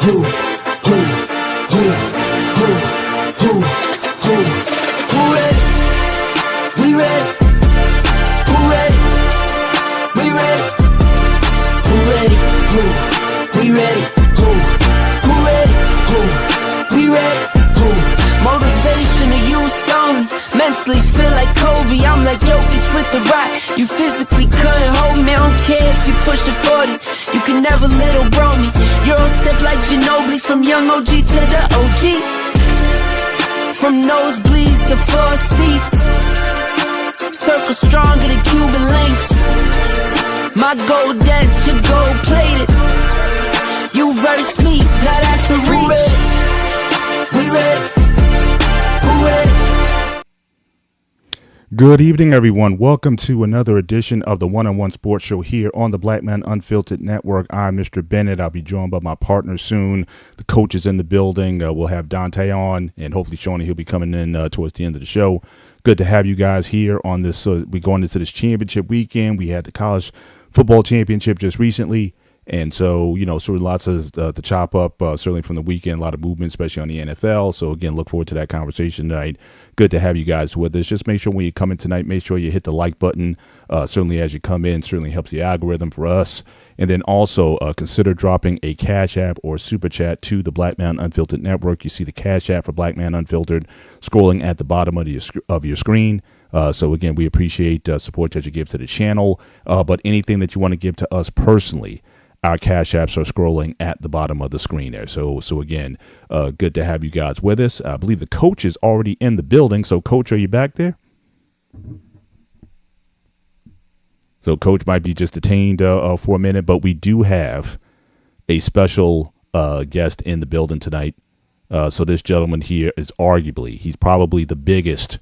ready? We ready? Who ready? We ready? Who ready? We ready? Who ready? We ready? Motivation to youth only. Mentally feel like Kobe, I'm like Jokic with the rock. You physically couldn't hold me, I don't care if you push it 40. You can never little bro me. Euro step like Ginobili, from young OG to the OG. From nosebleeds to floor seats. Circle stronger than Cuban links. My gold dance, your gold plated. You verse me, now that's the reach. We ready? Who ready? Good evening, everyone. Welcome to another edition of the One-on-One Sports Show here on the Black Man Unfiltered Network. I'm Mr. Bennett. I'll be joined by my partner soon. The coach is in the building. We'll have Dante on, and hopefully Shawnee, he'll be coming in towards the end of the show. Good to have you guys here on this. We're going into this championship weekend. We had the college football championship just recently. And so, sort of lots of to chop up, certainly from the weekend, a lot of movement, especially on the NFL. So, again, look forward to that conversation tonight. Good to have you guys with us. Just make sure when you come in tonight, make sure you hit the like button. Certainly as you come in, certainly helps the algorithm for us. And then also consider dropping a Cash App or Super Chat to the Black Man Unfiltered Network. You see the Cash App for Black Man Unfiltered scrolling at the bottom of your screen. So, again, we appreciate support that you give to the channel. But anything that you want to give to us personally, our Cash Apps are scrolling at the bottom of the screen there. So again, good to have you guys with us. I believe the coach is already in the building. So, Coach, are you back there? So, Coach might be just detained for a minute, but we do have a special guest in the building tonight. So this gentleman here is he's probably the biggest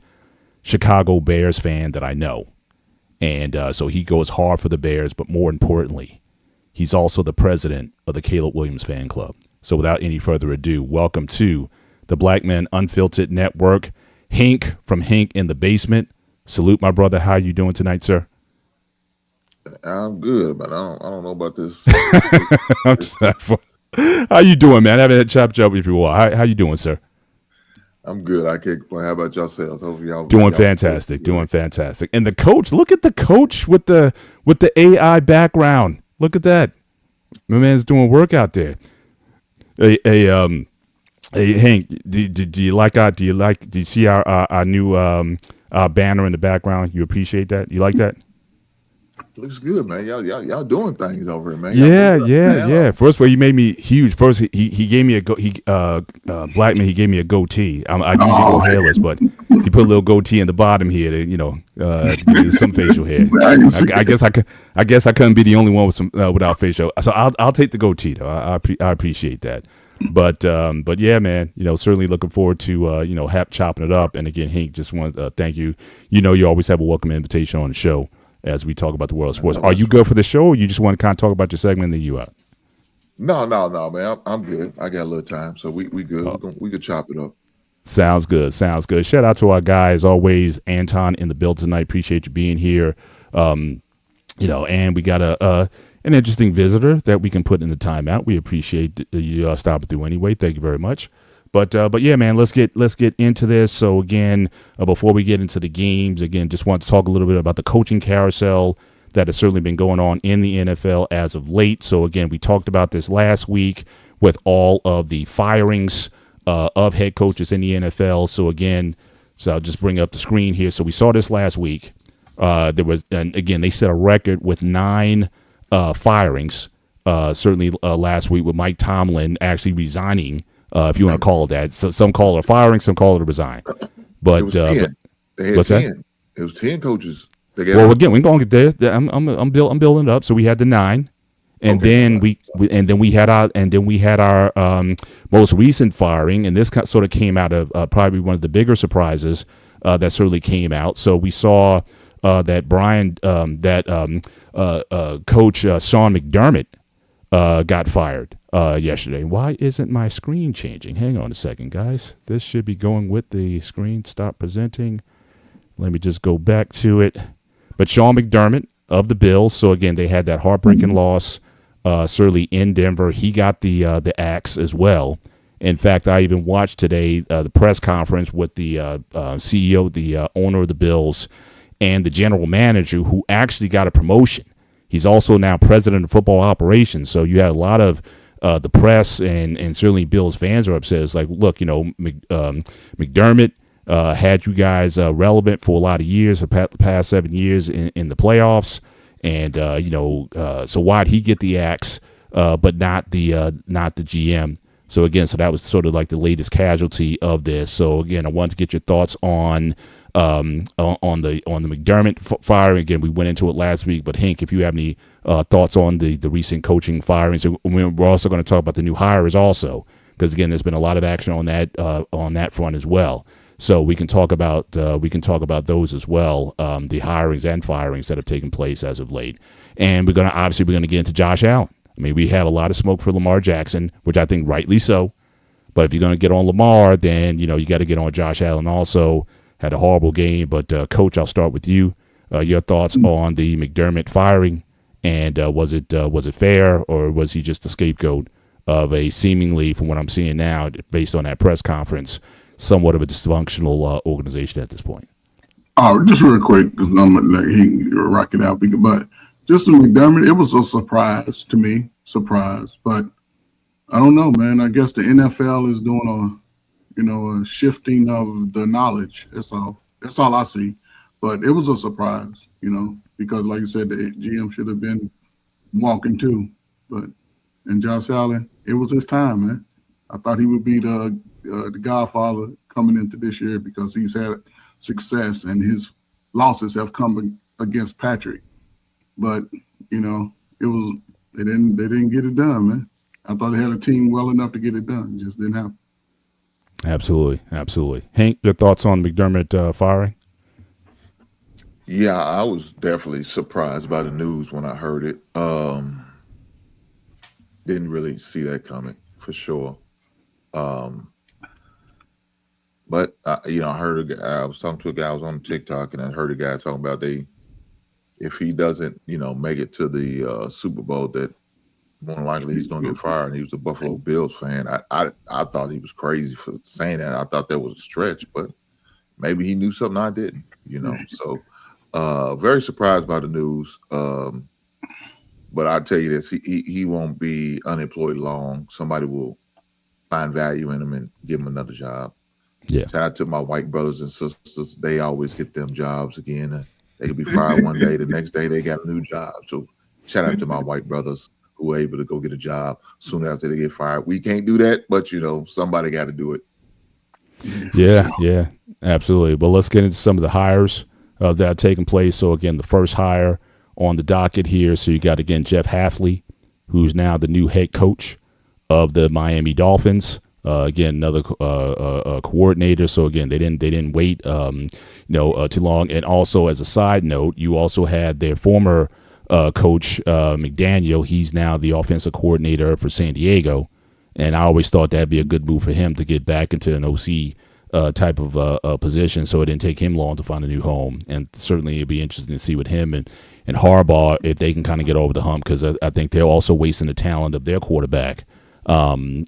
Chicago Bears fan that I know. And so he goes hard for the Bears, but more importantly, he's also the president of the Caleb Williams fan club. So without any further ado, welcome to the Black Man Unfiltered Network. Hink from Hink in the Basement. Salute, my brother. How you doing tonight, sir? I'm good, but I don't know about this. How you doing, man? I haven't had chop with you a while. How you doing, sir? I'm good. I can't complain. How about yourselves? Hopefully y'all doing fantastic. Doing fantastic. And the coach, look at the coach with the AI background. Look at that. My man's doing work out there. Hey, Hank, do you see our new banner in the background? You appreciate that? You like that? Looks good, man. Y'all doing things over here, man. Yeah. First of all, he made me huge. First, he gave me Black Man. He gave me a goatee. I usually go hairless, but he put a little goatee in the bottom here to give me some facial hair. I guess I couldn't be the only one with some without facial. So I'll take the goatee though. I appreciate that. But yeah, man. Certainly looking forward to chopping it up. And again, Hank, just want to thank you. You always have a welcome invitation on the show as we talk about the world of sports. Are you good for the show, or you just want to kind of talk about your segment and then you out? No, man. I'm good. I got a little time, so we good. We could chop it up. Sounds good. Shout out to our guy, as always, Anton in the build tonight. Appreciate you being here. And we got an interesting visitor that we can put in the timeout. We appreciate you stopping through anyway. Thank you very much. But yeah, man, let's get into this. So again, before we get into the games, just want to talk a little bit about the coaching carousel that has certainly been going on in the NFL as of late. So again, we talked about this last week with all of the firings of head coaches in the NFL. So I'll just bring up the screen here. So we saw this last week. They set a record with 9 firings. Certainly last week with Mike Tomlin actually resigning. If you want to call it that. So some call it a firing, some call it a resign. But it was 10. What's 10. that? It was 10 coaches. Well, again, we're going to get there. I'm building it up. So we had the 9, and then we had our most recent firing, and this sort of came out of probably one of the bigger surprises that certainly came out. So we saw that Coach Sean McDermott got fired yesterday. Why isn't my screen changing? Hang on a second, guys. This should be going with the screen. Stop presenting. Let me just go back to it. But Sean McDermott of the Bills. So, again, they had that heartbreaking loss certainly in Denver. He got the axe as well. In fact, I even watched today the press conference with the CEO, the owner of the Bills, and the general manager, who actually got a promotion. He's also now president of football operations. So you had a lot of the press and certainly Bills fans are upset. It's like, look, McDermott had you guys relevant for a lot of years, the past 7 years in the playoffs. And, so why'd he get the axe, but not the GM? So again, that was sort of like the latest casualty of this. So again, I wanted to get your thoughts on the McDermott firing. Again, we went into it last week, but Hank, if you have any thoughts on the recent coaching firings, we're also going to talk about the new hires also, because again, there's been a lot of action on that front as well. So we can talk about those as well, the hirings and firings that have taken place as of late. And we're going to get into Josh Allen. I mean, we have a lot of smoke for Lamar Jackson, which I think rightly so. But if you're going to get on Lamar, then you got to get on Josh Allen also. Had a horrible game, but Coach, I'll start with you. Your thoughts on the McDermott firing, and was it fair, or was he just a scapegoat of a seemingly, from what I'm seeing now, based on that press conference, somewhat of a dysfunctional organization at this point? Oh, just real quick, because I'm like he rock it out, but just in McDermott, it was a surprise to me, but I don't know, man. I guess the NFL is doing a shifting of the knowledge. That's all I see. But it was a surprise, because like you said, the GM should have been walking too. And Josh Allen, it was his time, man. I thought he would be the godfather coming into this year, because he's had success and his losses have come against Patrick. But they didn't get it done, man. I thought they had a team well enough to get it done. It just didn't happen. Absolutely. Hank, your thoughts on McDermott firing? Yeah, I was definitely surprised by the news when I heard it. Didn't really see that coming, for sure. But I heard I was talking to a guy, I was on TikTok, and I heard a guy talking about if he doesn't, make it to the Super Bowl, that more than likely he's going to get fired. And he was a Buffalo Bills fan. I thought he was crazy for saying that. I thought that was a stretch, but maybe he knew something I didn't, So very surprised by the news. But I'll tell you this, he won't be unemployed long. Somebody will find value in him and give him another job. Yeah. Shout out to my white brothers and sisters. They always get them jobs again. They could be fired one day, the next day they got a new job. So shout out to my white brothers who were able to go get a job soon after they get fired. We can't do that, but somebody got to do it. Yeah, absolutely. Well, let's get into some of the hires that have taken place. So again, the first hire on the docket here. So you got, again, Jeff Hafley, who's now the new head coach of the Miami Dolphins. Again, another coordinator. So again, they didn't wait too long. And also, as a side note, you also had their former coach McDaniel. He's now the offensive coordinator for San Diego, and I always thought that'd be a good move for him to get back into an OC type of position. So it didn't take him long to find a new home, and certainly it'd be interesting to see with him and Harbaugh if they can kind of get over the hump, because I think they're also wasting the talent of their quarterback. So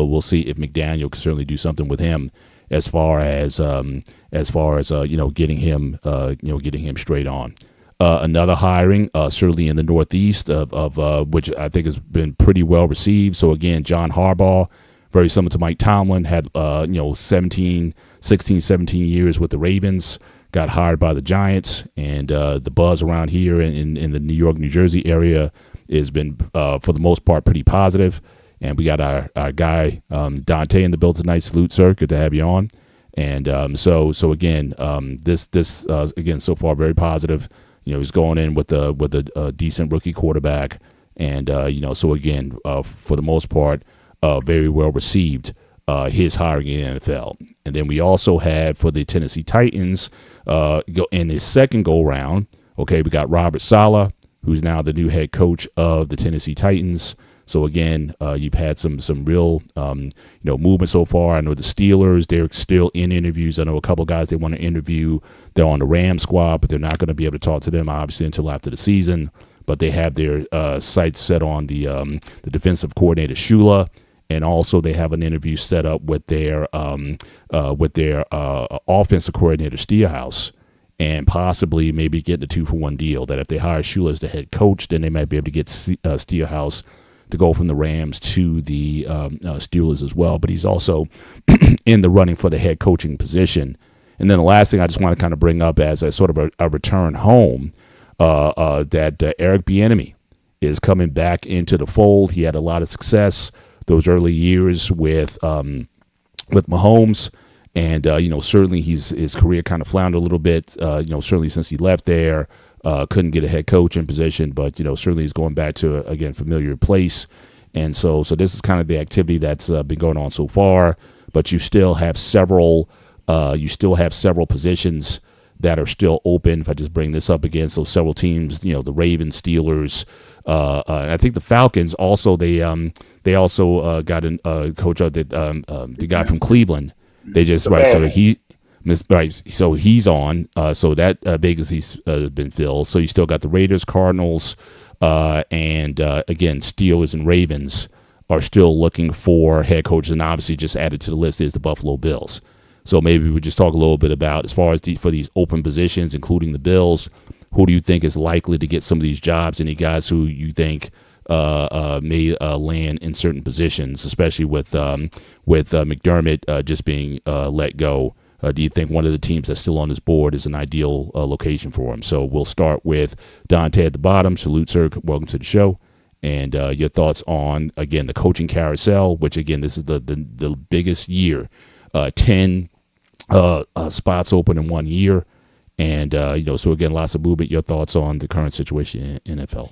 we'll see if McDaniel can certainly do something with him as far as getting him straight on. Another hiring, certainly in the Northeast of which I think has been pretty well received. So again, John Harbaugh, very similar to Mike Tomlin, had 16, 17 years with the Ravens, got hired by the Giants, and the buzz around here in the New York, New Jersey area has been, for the most part, pretty positive. And we got our guy Dante in the build tonight. Salute, sir. Good to have you on. And so again, this again so far very positive. He's going in with a decent rookie quarterback, and so again, for the most part, very well received. His hiring in the NFL. And then we also had for the Tennessee Titans in his second go round. Okay, we got Robert Saleh, who's now the new head coach of the Tennessee Titans. So again, you've had some real movement so far. I know the Steelers, they're still in interviews. I know a couple guys they want to interview. They're on the Rams squad, but they're not going to be able to talk to them obviously until after the season. but they have their sights set on the defensive coordinator Shula, and also they have an interview set up with their offensive coordinator Steelhouse, and possibly maybe getting a 2-for-1 deal. That if they hire Shula as the head coach, then they might be able to get Steelhouse to go from the Rams to the Steelers as well. But he's also in the running for the head coaching position. And then the last thing I just want to kind of bring up as a sort of a return home, that Eric Bieniemy is coming back into the fold. He had a lot of success those early years with Mahomes, and certainly his career kind of floundered a little bit. Certainly since he left there, couldn't get a head coaching position, but certainly he's going back to again familiar place. And so this is kind of the activity that's been going on so far. But you still have several positions that are still open. If I just bring this up again, so several teams, the Ravens, Steelers, and I think the Falcons also they also got a coach the guy from Cleveland. They just so he's on. So that vacancy's been filled. So you still got the Raiders, Cardinals, and again Steelers and Ravens are still looking for head coaches, and obviously just added to the list is the Buffalo Bills. So maybe we just talk a little bit about, as far as for these open positions, including the Bills, who do you think is likely to get some of these jobs? Any guys who you think may land in certain positions, especially with McDermott just being let go? Do you think one of the teams that's still on this board is an ideal location for him? So we'll start with Dante at the bottom. Salute, sir. Welcome to the show. And your thoughts on, again, the coaching carousel, which, again, this is the biggest year. 10 spots open in 1 year. And, so, again, lots of movement. Your thoughts on the current situation in NFL?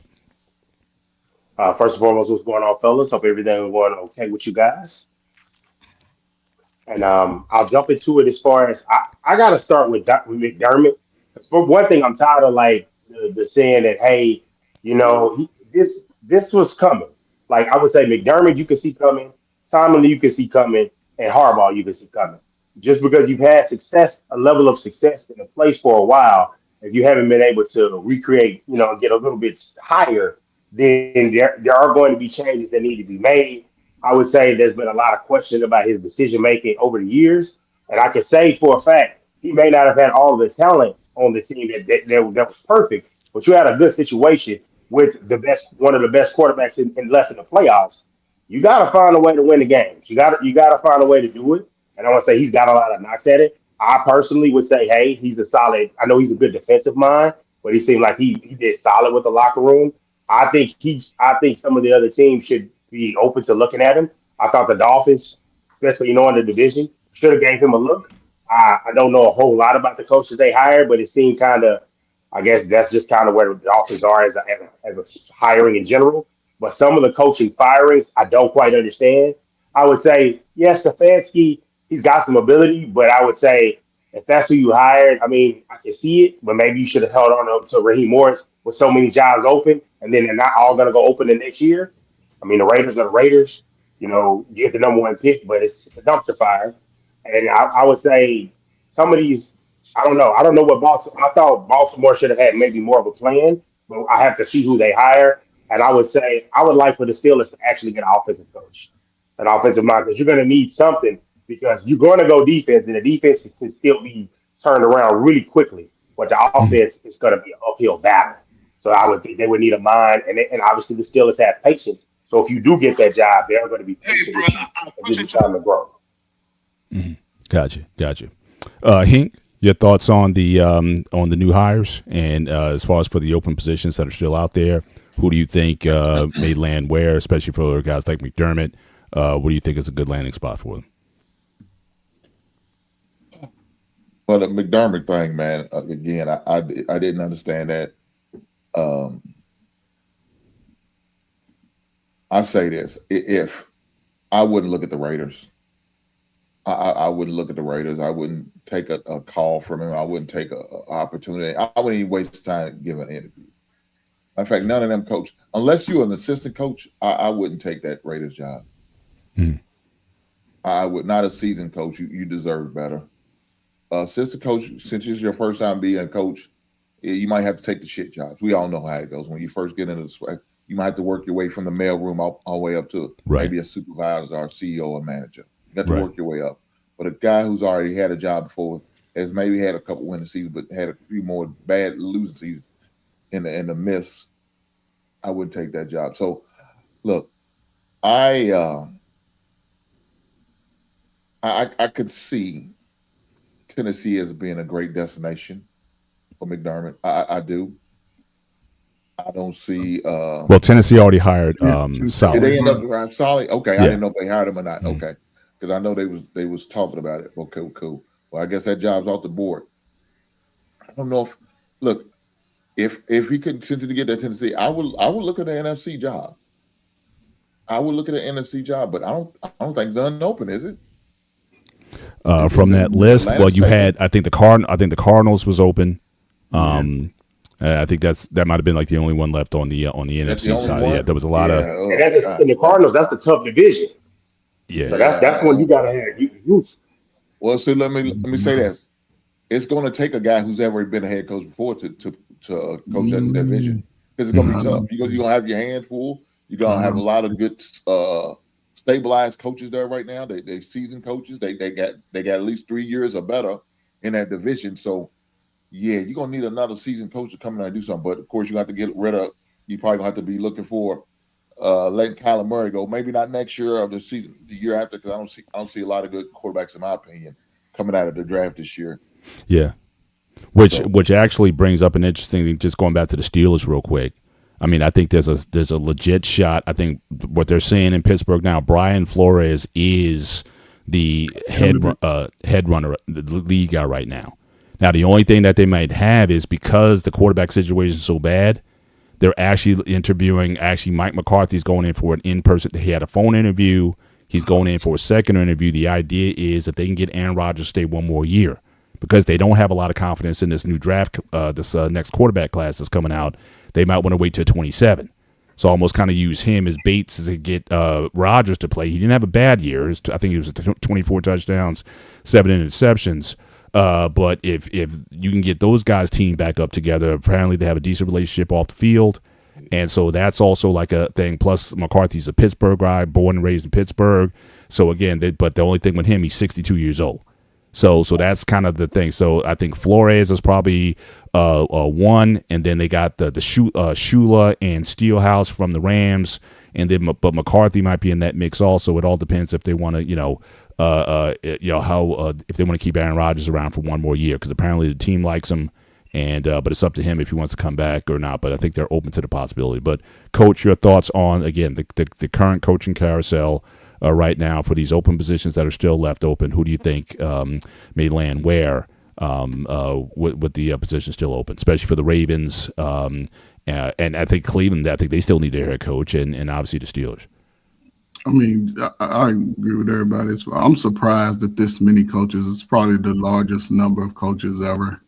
First and foremost, what's going on, fellas? Hope everything is going okay with you guys. And I'll jump into it as far as I got to start with McDermott. For one thing, I'm tired of like the saying that, hey, this was coming. Like I would say, McDermott you can see coming, Tomlin you can see coming, and Harbaugh you can see coming. Just because you've had success, a level of success in a place for a while, if you haven't been able to recreate, get a little bit higher, then there are going to be changes that need to be made. I would say there's been a lot of questions about his decision making over the years, and I can say for a fact he may not have had all of the talent on the team that was perfect, but you had a good situation with one of the best quarterbacks in left in the playoffs. You got to find a way to win the games. You got to find a way to do it. And I want to say he's got a lot of knocks at it. I personally would say, hey, he's a solid. I know he's a good defensive mind, but he seemed like he did solid with the locker room. I think some of the other teams should be open to looking at him. I thought the Dolphins, especially in the division, should have gave him a look. I don't know a whole lot about the coaches they hired, but it seemed kind of, I guess that's just kind of where the Dolphins are as a hiring in general. But some of the coaching firings, I don't quite understand. I would say, yes, Stefanski, he's got some ability, but I would say if that's who you hired, I mean, I can see it, but maybe you should have held on to Raheem Morris with so many jobs open, and then they're not all going to go open the next year. I mean, the Raiders are the Raiders. You get the number one pick, but it's a dumpster fire. And I would say some of these, I don't know. I don't know what Baltimore. I thought Baltimore should have had maybe more of a plan, but I have to see who they hire. And I would say I would like for the Steelers to actually get an offensive coach, an offensive mind, because you're going to need something, because you're going to go defense, and the defense can still be turned around really quickly, but the offense is going to be an uphill battle. So I would think they would need a mind, and obviously the Steelers have patience. So if you do get that job, they're going to be patient with you and give you time to grow. Mm-hmm. Gotcha. Hink, your thoughts on the new hires, and as far as for the open positions that are still out there, who do you think may land where, especially for guys like McDermott? What do you think is a good landing spot for them? Well, the McDermott thing, man, again, I didn't understand that. I say this: if I wouldn't look at the Raiders, I wouldn't look at the Raiders. I wouldn't take a call from him. I wouldn't take an opportunity. I wouldn't even waste time giving an interview. In fact, none of them coach, unless you're an assistant coach, I wouldn't take that Raiders job. I would not. A seasoned coach, you deserve better. Assistant coach, since it's your first time being a coach, You might have to take the shit jobs. We all know how it goes when you first get into the. You might have to work your way from the mailroom all the way up to maybe a supervisor or CEO or manager. You got to work your way up. But a guy who's already had a job before has maybe had a couple winning seasons, but had a few more bad losing seasons in the miss. I wouldn't take that job. So, look, I could see Tennessee as being a great destination for McDermott. I do. I don't see. Well, Tennessee already hired Solly. Did they end up Solly? Okay, I didn't know if they hired him or not. Okay, because I know they was talking about it. Okay, cool. Well, I guess that job's off the board. I don't know if look if he could since to get that Tennessee, I would look at the NFC job. I would look at the NFC job, but I don't think it's unopen, is it? From that list, well, you had I think the Cardinals was open. I think that might have been like the only one left on the NFC side. One? Yeah, there was a lot of. And the Cardinals, that's the tough division. Yeah, so that's when you gotta have. Well, so let me say this: it's going to take a guy who's ever been a head coach before to coach that division because it's going to be tough. You're going to have your hand full. You're going to have a lot of good stabilized coaches there right now. They seasoned coaches. They got at least 3 years or better in that division. So. Yeah, you're gonna need another seasoned coach to come in and do something. But of course, you have to get rid of. You probably gonna have to be looking for letting Kyler Murray go. Maybe not next year or the season, the year after, because I don't see a lot of good quarterbacks in my opinion coming out of the draft this year. Yeah, which actually brings up an interesting thing. Just going back to the Steelers real quick. I mean, I think there's a legit shot. I think what they're saying in Pittsburgh now, Brian Flores is the head runner, the lead guy right now. Now, the only thing that they might have is because the quarterback situation is so bad, they're actually interviewing. Actually, Mike McCarthy's going in for an in-person. He had a phone interview. He's going in for a second interview. The idea is if they can get Aaron Rodgers to stay one more year because they don't have a lot of confidence in this new draft, this next quarterback class that's coming out, they might want to wait till 27. So almost kind of use him as baits to get Rodgers to play. He didn't have a bad year. I think he was 24 touchdowns, 7 interceptions. But if you can get those guys teamed back up together, apparently they have a decent relationship off the field. And so that's also like a thing. Plus McCarthy's a Pittsburgh guy, born and raised in Pittsburgh. So again, but the only thing with him, he's 62 years old. So that's kind of the thing. So I think Flores is probably one, and then they got the Shula and Steelhouse from the Rams, and then but McCarthy might be in that mix also. It all depends if they want to, how if they want to keep Aaron Rodgers around for one more year because apparently the team likes him, and but it's up to him if he wants to come back or not. But I think they're open to the possibility. But Coach, your thoughts on again the current coaching carousel right now for these open positions that are still left open? Who do you think may land where with the position still open, especially for the Ravens and I think Cleveland? I think they still need their head coach and obviously the Steelers. I mean, I agree with everybody. I'm surprised that this many coaches. It's probably the largest number of coaches ever,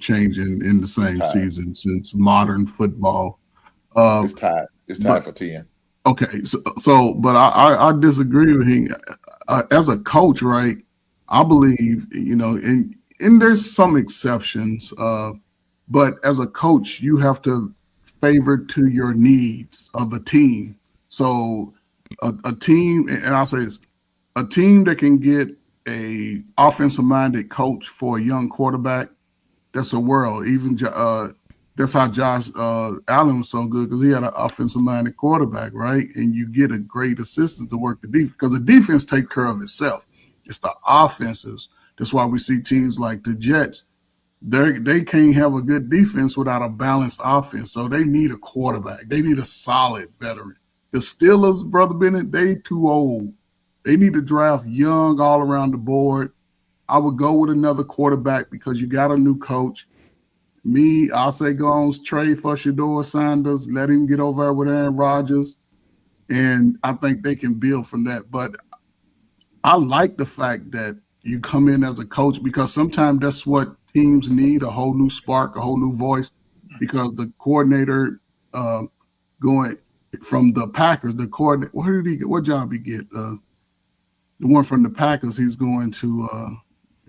changing in the same season since modern football. It's tied for 10. Okay, so but I disagree with him. As a coach, right? I believe, and there's some exceptions, but as a coach, you have to favor to your needs of the team. So a team, and I'll say this, a team that can get a offensive-minded coach for a young quarterback, that's a world. Even that's how Josh Allen was so good because he had an offensive-minded quarterback, right? And you get a great assistant to work the defense because the defense takes care of itself. It's the offenses. That's why we see teams like the Jets. They can't have a good defense without a balanced offense. So they need a quarterback. They need a solid veteran. The Steelers, Brother Bennett, they too old. They need to draft young all around the board. I would go with another quarterback because you got a new coach. I'll say go on trade for Shedeur Sanders. Let him get over with Aaron Rodgers. And I think they can build from that. But I like the fact that you come in as a coach because sometimes that's what teams need, a whole new spark, a whole new voice, because the coordinator going from the Packers, the coordinator, what job he get? The one from the Packers, he's going to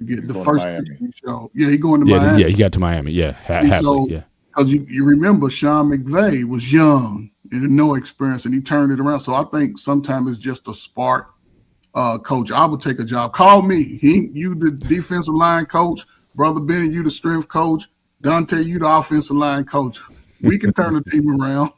Get He's the going to first Miami. show. Yeah, he going to Yeah, Miami. yeah, he got to Miami. Yeah, And halfway. so, Yeah. because you remember Sean McVay was young and had no experience, and he turned it around. So I think sometimes it's just a spark. Coach, I would take a job. Call me. You the defensive line coach. Brother Benny, you the strength coach. Dante, you the offensive line coach. We can turn the team around.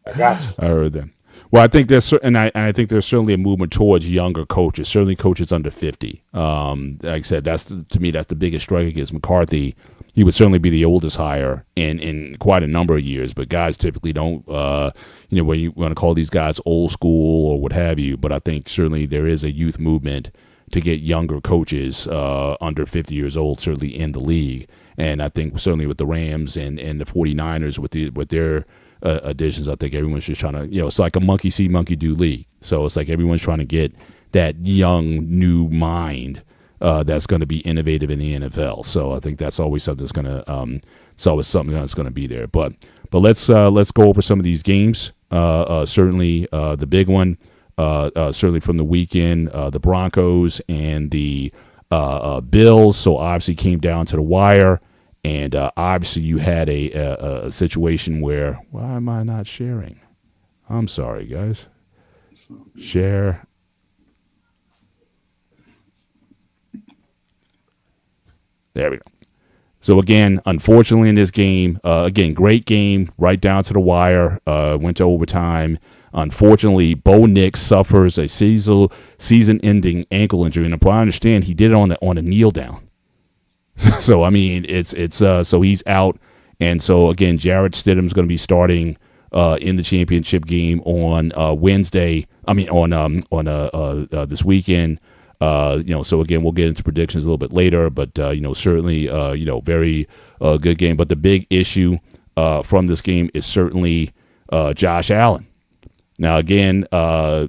I got you. I heard that. Well, I think I think there's certainly a movement towards younger coaches, certainly coaches under 50. Like I said, to me, that's the biggest strike against McCarthy. He would certainly be the oldest hire in quite a number of years, but guys typically don't, when you want to call these guys old school or what have you. But I think certainly there is a youth movement to get younger coaches under 50 years old, certainly in the league. And I think certainly with the Rams and the 49ers with their additions, I think everyone's just trying to, it's like a monkey see, monkey do league. So it's like everyone's trying to get that young, new mind that's going to be innovative in the NFL. So I think that's always something that's going to, it's always something that's going to be there. But let's go over some of these games. Certainly the big one, certainly from the weekend, the Broncos and the Bills. So obviously came down to the wire. And obviously you had a situation where, why am I not sharing? I'm sorry, guys. Share. There we go. So again, unfortunately in this game, great game, right down to the wire, went to overtime. Unfortunately, Bo Nix suffers a season-ending ankle injury. And if I understand, he did it on a kneel down. So I mean, it's so he's out, and so again, Jarrett Stidham's going to be starting in the championship game on Wednesday. I mean, on this weekend. So again, we'll get into predictions a little bit later, but certainly, very good game. But the big issue from this game is certainly Josh Allen. Now, again,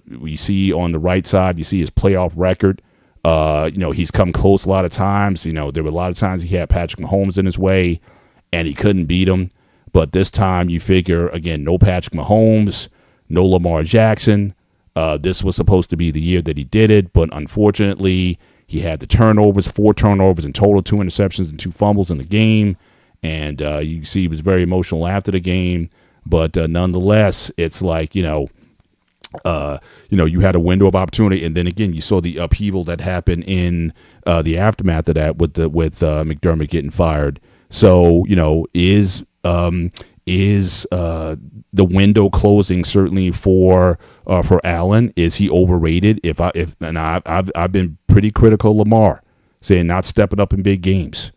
we see on the right side, you see his playoff record. He's come close a lot of times. There were a lot of times he had Patrick Mahomes in his way, and he couldn't beat him. But this time, you figure, again, no Patrick Mahomes, no Lamar Jackson. This was supposed to be the year that he did it, but unfortunately, he had the turnovers, 4 turnovers in total, 2 interceptions and 2 fumbles in the game. And you can see he was very emotional after the game. But nonetheless, it's like, you had a window of opportunity, and then again, you saw the upheaval that happened in the aftermath of that with McDermott getting fired. So, is the window closing certainly for Allen? Is he overrated? I've been pretty critical of Lamar, saying not stepping up in big games,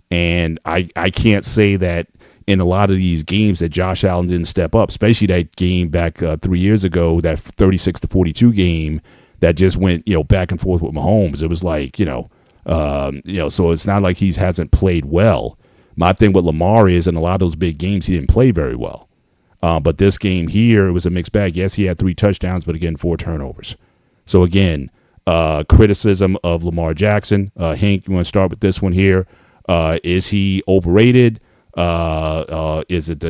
and I can't say that in a lot of these games that Josh Allen didn't step up, especially that game back 3 years ago, that 36-42 game that just went, back and forth with Mahomes. It was like, so it's not like he hasn't played well. My thing with Lamar is in a lot of those big games, he didn't play very well. But this game here, it was a mixed bag. Yes, he had 3 touchdowns, but again, 4 turnovers. So again, criticism of Lamar Jackson. Hank, you want to start with this one here? Is he overrated? Is it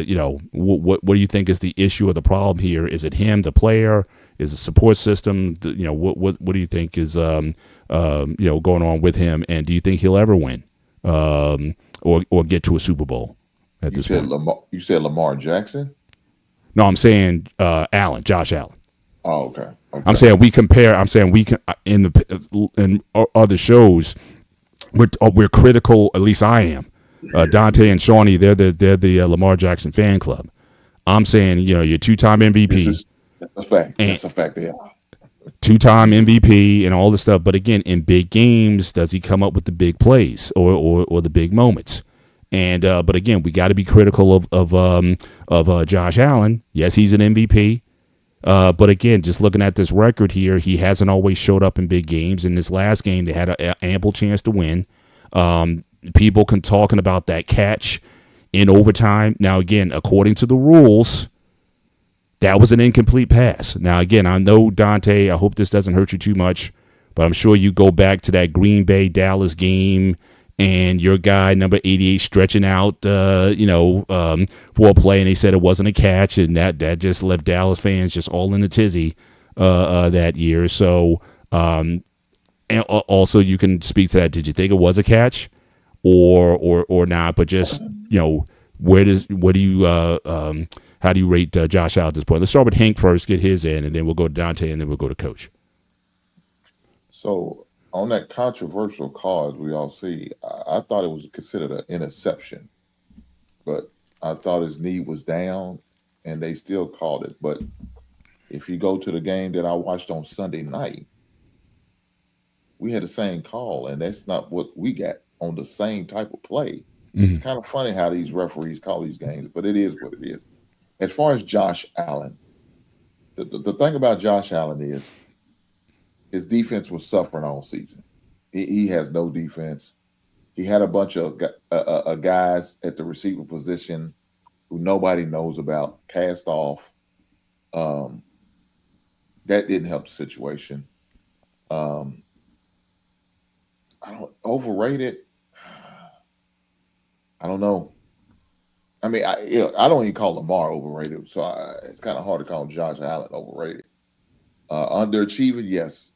what do you think is the issue or the problem here? Is it him, the player? Is the support system? What do you think is going on with him? And do you think he'll ever win or get to a Super Bowl at this point? You said Lamar Jackson? No, I'm saying Josh Allen. Oh, okay. I'm saying we compare. I'm saying we can in other shows. We're critical. At least I am. Dante and Shawnee, they're the Lamar Jackson fan club. I'm saying, you're 2-time MVP. That's a fact. That's a fact. They are 2-time MVP and all this stuff. But again, in big games, does he come up with the big plays or the big moments? And but again, we got to be critical of Josh Allen. Yes, he's an MVP. But again, just looking at this record here, he hasn't always showed up in big games. In this last game, they had an ample chance to win. People talking about that catch in overtime. Now, again, according to the rules, that was an incomplete pass. Now, again, I know, Dante, I hope this doesn't hurt you too much, but I'm sure you go back to that Green Bay-Dallas game and your guy, number 88, stretching out, for a play, and they said it wasn't a catch, and that just left Dallas fans just all in a tizzy that year. So, And also, you can speak to that. Did you think it was a catch, or not? But just how do you rate Josh Allen at this point? Let's start with Hank first, get his in, and then we'll go to Dante, and then we'll go to Coach. So on that controversial call, as we all see, I thought it was considered an interception, but I thought his knee was down, and they still called it. But if you go to the game that I watched on Sunday night, we had the same call, and that's not what we got on the same type of play. It's kind of funny how these referees call these games, but it is what it is. As far as Josh Allen, the thing about Josh Allen is his defense was suffering all season. He has no defense. He had a bunch of guys at the receiver position who nobody knows about, cast off. That didn't help the situation. Overrated. I don't know. I mean, I don't even call Lamar overrated, so it's kind of hard to call Josh Allen overrated. Underachieving, yes,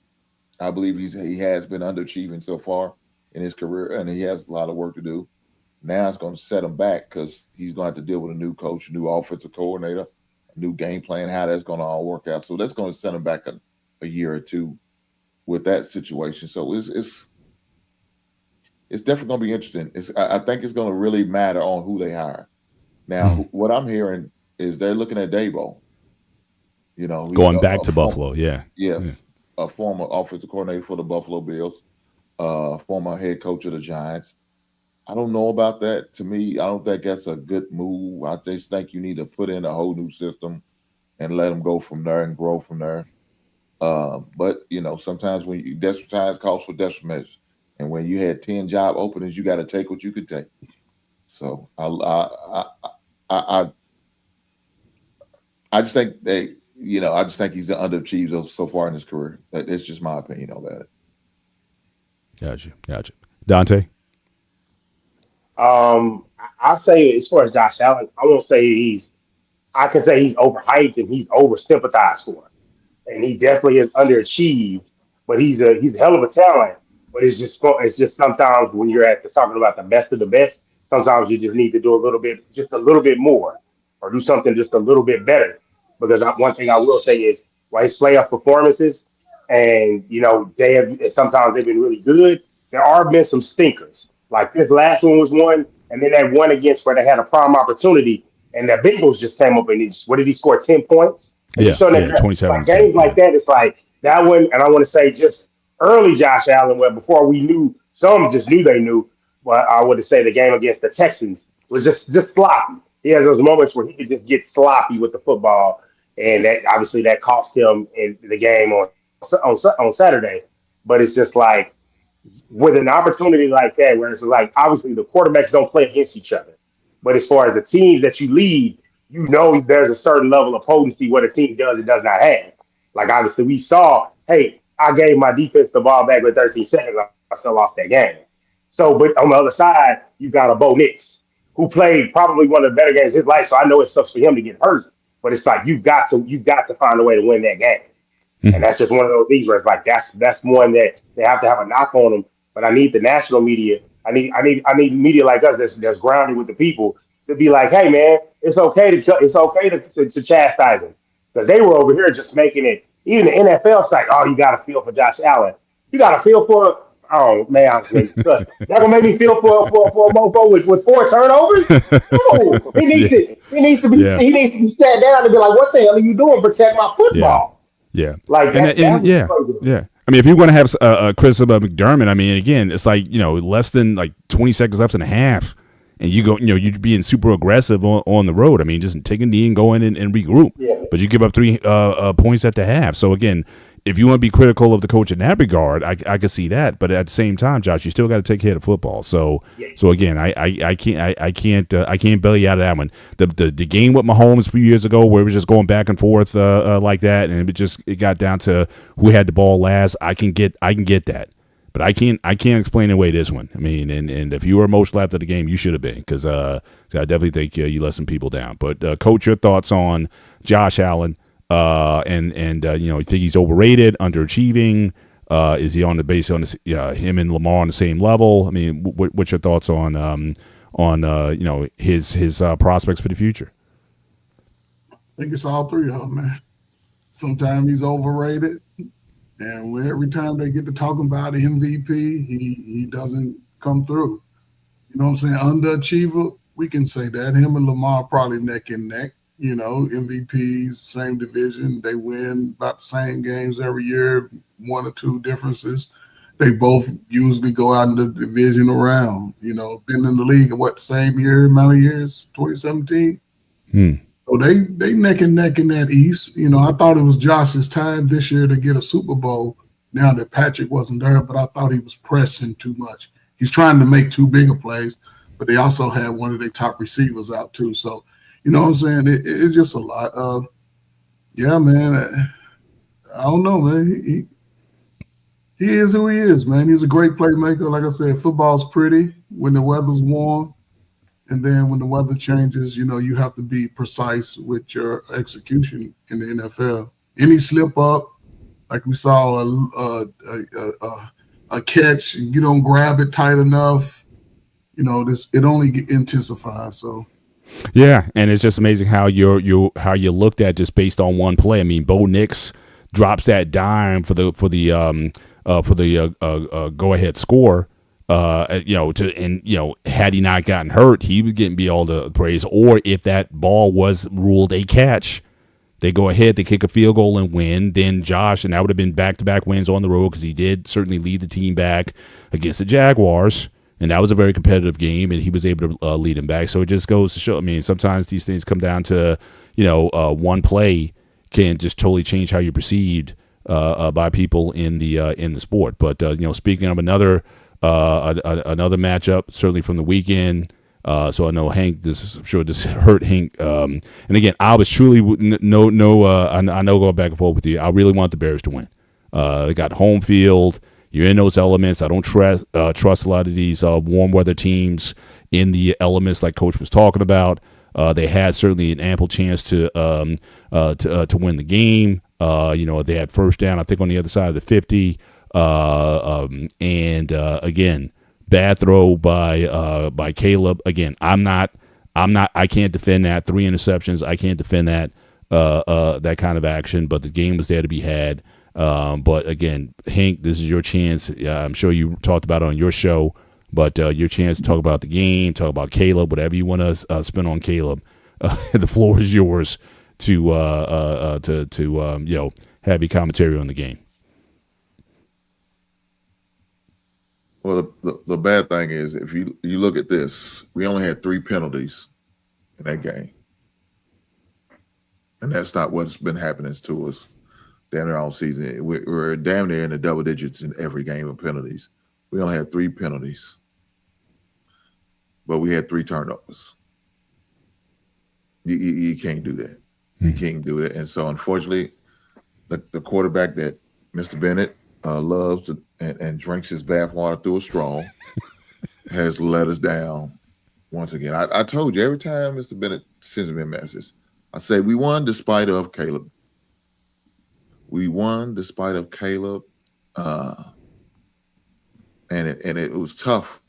I believe he has been underachieving so far in his career, and he has a lot of work to do. Now it's going to set him back because he's going to have to deal with a new coach, a new offensive coordinator, a new game plan, how that's going to all work out. So that's going to set him back a year or two with that situation. So it's definitely going to be interesting. I think it's going to really matter on who they hire. Now, what I'm hearing is they're looking at Dabo. Going back to Buffalo, yeah. Yes, a former offensive coordinator for the Buffalo Bills, former head coach of the Giants. I don't know about that. To me, I don't think that's a good move. I just think you need to put in a whole new system and let them go from there and grow from there. But sometimes when you desperate times calls for desperate measures. And when you had 10 job openings, you got to take what you could take. So I just think I just think he's underachieved so far in his career. It's just my opinion about it. Gotcha. Dante? I'll say as far as Josh Allen, I can say he's overhyped and he's oversympathized for. And he definitely is underachieved, but he's a hell of a talent. But it's just sometimes when you're talking about the best of the best, sometimes you just need to do a little bit more, or do something just a little bit better. Because one thing I will say is, while his playoff performances, and sometimes they've been really good, there are been some stinkers. Like this last one was one, and then that one against where they had a prime opportunity, and the Bengals just came up and what did he score? 10 points. Yeah, 27. Like games like that, it's like that one, and I want to say just early Josh Allen, where before we knew, some just knew they knew. But I would say the game against the Texans was just sloppy. He has those moments where he could just get sloppy with the football, and that obviously that cost him in the game on Saturday. But it's just like with an opportunity like that, where it's like obviously the quarterbacks don't play against each other, but as far as the teams that you lead, there's a certain level of potency what a team does and does not have. Like obviously we saw, hey, I gave my defense the ball back with 13 seconds. I still lost that game. So, but on the other side, you got a Bo Nix who played probably one of the better games of his life. So I know it sucks for him to get hurt, but it's like you've got to find a way to win that game. Mm-hmm. And that's just one of those things where it's like that's one that they have to have a knock on them. But I need the national media. I need media like us that's grounded with the people to be like, hey man, it's okay to chastise them. Because they were over here just making it. Even the NFL's like, oh, you got to feel for Josh Allen. You got to feel for. Oh man, I was going to cuss. That gonna make me feel for a mofo with 4 turnovers. No, he needs to be sat down and be like, what the hell are you doing? Protect my football. Yeah. Like that. Yeah. I mean, if you're going to have a criticism of McDermott, I mean, again, it's like less than like 20 seconds left in a half. And you go, you're being super aggressive on the road. I mean, just take a knee and go in and regroup. Yeah. But you give up 3 points at the half. So again, if you want to be critical of the coach in that regard, I can see that. But at the same time, Josh, you still got to take care of football. So again, I can't bail you out of that one. The game with Mahomes a few years ago, where it was just going back and forth like that, and it got down to who had the ball last. I can get that. But I can't explain away this one. I mean, and if you were most left of the game, you should have been, because I definitely think you let some people down. But Coach, your thoughts on Josh Allen? You think he's overrated, underachieving? Is he on the base on the, him and Lamar on the same level? I mean, what's your thoughts on his prospects for the future? I think it's all three of them, man. Sometimes he's overrated, and every time they get to talking about MVP, he doesn't come through. You know what I'm saying? Underachiever, we can say that. Him and Lamar probably neck and neck. You know, MVPs, same division. They win about the same games every year, one or two differences. They both usually go out in the divisional round. You know, been in the league same year, amount of years, 2017. So they neck and neck in that East. You know, I thought it was Josh's time this year to get a Super Bowl. Now that Patrick wasn't there, but I thought he was pressing too much. He's trying to make too big of plays, but they also had one of their top receivers out too. So, you know what I'm saying? It's just a lot. Yeah, man. I don't know, man. He is who he is, man. He's a great playmaker. Like I said, football's pretty when the weather's warm. And then when the weather changes, you know, you have to be precise with your execution in the NFL. Any slip up, like we saw a catch, and you don't grab it tight enough, you know, it only intensifies. So yeah, and it's just amazing how how you looked at just based on one play. I mean, Bo Nix drops that dime for the go ahead score. Had he not gotten hurt, he would be all the praise. Or if that ball was ruled a catch, they go ahead, they kick a field goal and win. Then Josh, and that would have been back-to-back wins on the road because he did certainly lead the team back against the Jaguars, and that was a very competitive game, and he was able to lead them back. So it just goes to show. I mean, sometimes these things come down to one play can just totally change how you're perceived by people in the sport. But speaking of another matchup, certainly from the weekend. So I know Hank. I'm sure this hurt Hank. And again, I was truly I know going back and forth with you. I really want the Bears to win. They got home field. You're in those elements. I don't trust a lot of these warm weather teams in the elements like Coach was talking about. They had certainly an ample chance to win the game. They had first down, I think, on the other side of the 50. Again, bad throw by Caleb. Again, I can't defend that. 3 interceptions. I can't defend that kind of action, but the game was there to be had. But again, Hank, this is your chance. I'm sure you talked about it on your show, but your chance to talk about the game, talk about Caleb, whatever you want to spin on Caleb. The floor is yours to have your commentary on the game. Well, the bad thing is, if you look at this, we only had 3 penalties in that game. And that's not what's been happening to us damn near all season. We're damn near in the double digits in every game of penalties. We only had 3 penalties. But we had 3 turnovers. You can't do that. You can't do it. And so, unfortunately, the quarterback that Mr. Bennett loves to and drinks his bathwater through a straw has let us down once again. I told you, every time Mr. Bennett sends me a message, I say, we won despite of Caleb. We won despite of Caleb. And it was tough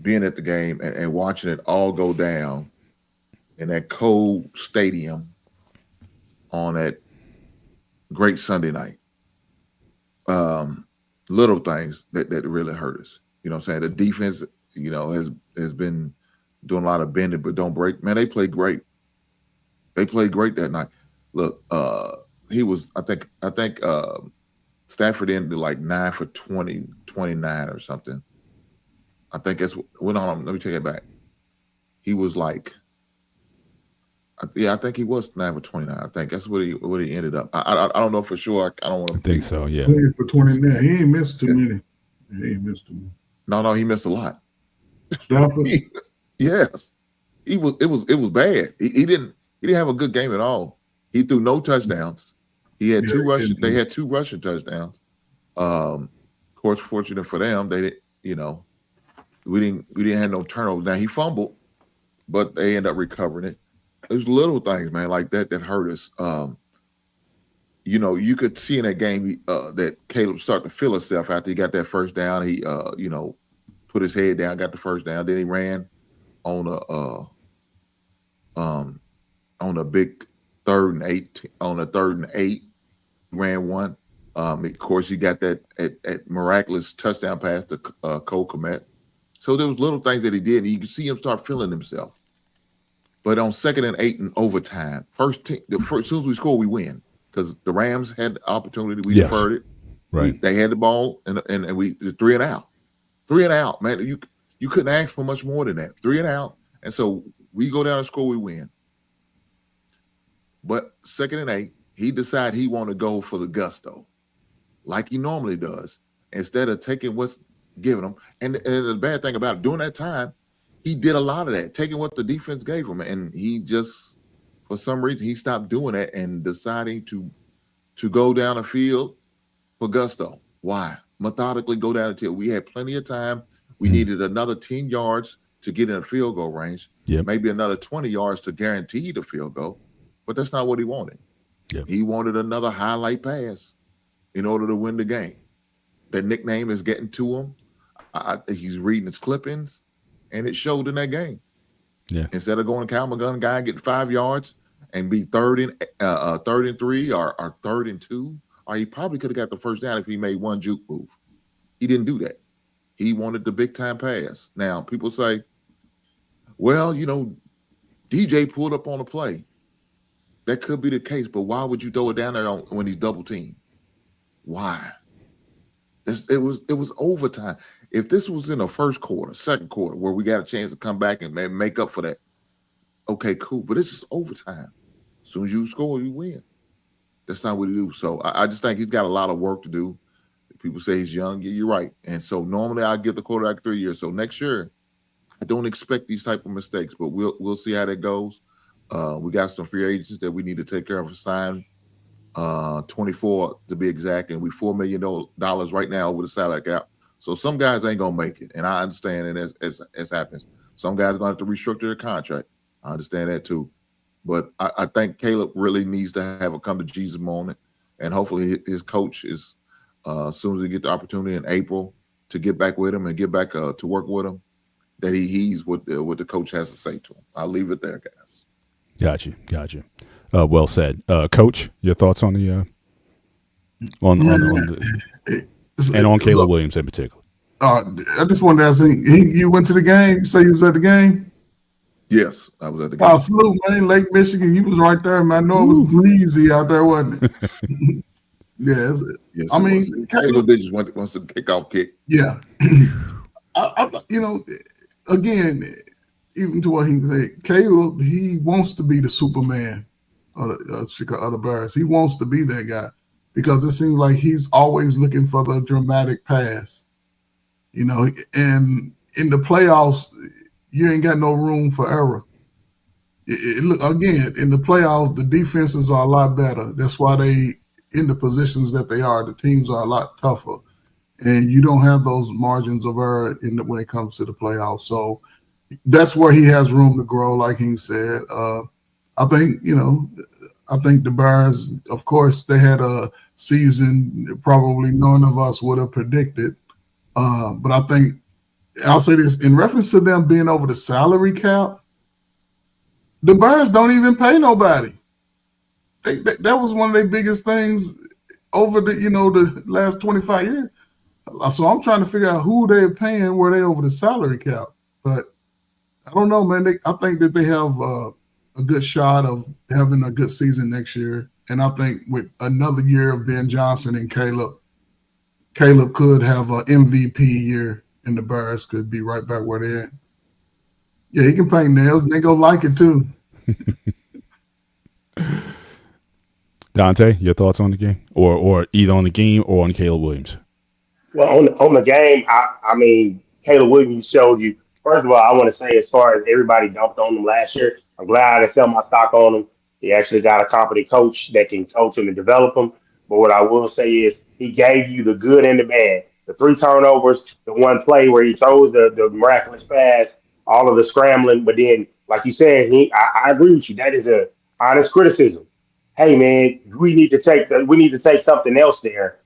being at the game and watching it all go down in that cold stadium on that great Sunday night. Little things that really hurt us. You know what I'm saying? The defense, has been doing a lot of bending but don't break. Man, they played great. They played great that night. Look, he was, I think Stafford ended like 9 for 20, 29 or something. I think that's went on. Let me take it back. He was like, I think he was 9 for 29. I think that's what he ended up. I don't know for sure. I don't want to. I think so. Yeah. 20 for 29. He ain't missed too many. He ain't missed too many. No, he missed a lot. Stafford. Yes, it was bad. He didn't have a good game at all. He threw no touchdowns. He had 2 rushing. They had 2 rushing touchdowns. Of course, fortunate for them, they didn't. We didn't have no turnovers. Now he fumbled, but they ended up recovering it. There's little things, man, like that hurt us. you could see in that game that Caleb started to feel himself after he got that first down. He, put his head down, got the first down. Then he ran on a big 3rd and 8. On a 3rd and 8, ran one. Of course, he got that at miraculous touchdown pass to Cole Kmet. So there was little things that he did, and you could see him start feeling himself. But on 2nd and 8 in overtime, as soon as we score, we win because the Rams had the opportunity. We deferred it. Right. They had the ball, and we 3 and out. 3 and out, man. You couldn't ask for much more than that. 3 and out, and so we go down and score, we win. But 2nd and 8, he decided he wanted to go for the gusto, like he normally does, instead of taking what's given him. And the bad thing about it, during that time, he did a lot of that, taking what the defense gave him, and he just, for some reason, he stopped doing that and deciding to go down the field for gusto. Why? Methodically go down until we had plenty of time. We needed another 10 yards to get in a field goal range, maybe another 20 yards to guarantee the field goal, but that's not what he wanted. Yep. He wanted another highlight pass in order to win the game. That nickname is getting to him. He's reading his clippings, and it showed in that game. Yeah. Instead of going to Cal McGunn guy and getting 5 yards and be 3rd and 3 or 3rd and 2, or he probably could have got the first down if he made one juke move. He didn't do that. He wanted the big time pass. Now people say, well, DJ pulled up on a play. That could be the case, but why would you throw it down there when he's double teamed? Why? It was overtime. If this was in the first quarter, second quarter, where we got a chance to come back and make up for that, okay, cool. But it's just overtime. As soon as you score, you win. That's not what he do. So I just think he's got a lot of work to do. People say he's young. Yeah, you're right. And so normally I give the quarterback 3 years. So next year, I don't expect these type of mistakes, but we'll see how that goes. We got some free agents that we need to take care of and sign. 24 to be exact, and we $4 million right now with the salary cap. So some guys ain't gonna make it, and I understand it as happens. Some guys are gonna have to restructure their contract. I understand that too, but I think Caleb really needs to have a come to Jesus moment, and hopefully his coach is as soon as he get the opportunity in April to get back with him and get back to work with him, that he heeds what the coach has to say to him. I'll leave it there, guys. Got you. Well said, Coach. Your thoughts on the and on Caleb Williams in particular. I just wanted to ask you went to the game. You say you was at the game? Yes, I was at the game. Oh, salute, man. Lake Michigan. You was right there, man. I know it was breezy out there, wasn't it? Yes. I mean, Caleb just wants to kickoff kick. Yeah. Again, even to what he said, Caleb, he wants to be the Superman of the Bears. He wants to be that guy because it seems like he's always looking for the dramatic pass. And in the playoffs, you ain't got no room for error. Look, again, in the playoffs, the defenses are a lot better. That's why they in the positions that they are. The teams are a lot tougher, and you don't have those margins of error when it comes to the playoffs. So that's where he has room to grow, like he said. I think the Bears, of course, they had a season probably none of us would have predicted. But I think I'll say this in reference to them being over the salary cap. The Bears don't even pay nobody. That was one of their biggest things over the last 25 years. So I'm trying to figure out who they're paying where they over the salary cap. But I don't know, man. I think that they have a good shot of having a good season next year. And I think with another year of Ben Johnson and Caleb could have an MVP year, and the Bears could be right back where they're at. Yeah, he can paint nails, and they go like it too. Dante, your thoughts on the game, or either on the game or on Caleb Williams? Well, on the game, I mean, Caleb Williams showed you. First of all, I want to say, as far as everybody dumped on him last year, I'm glad I sell my stock on him. He actually got a competent coach that can coach him and develop him. But what I will say is he gave you the good and the bad. The 3 turnovers, the one play where he throws the miraculous pass, all of the scrambling. But then, like you said, I agree with you. That is a honest criticism. hey man, we need to take something else there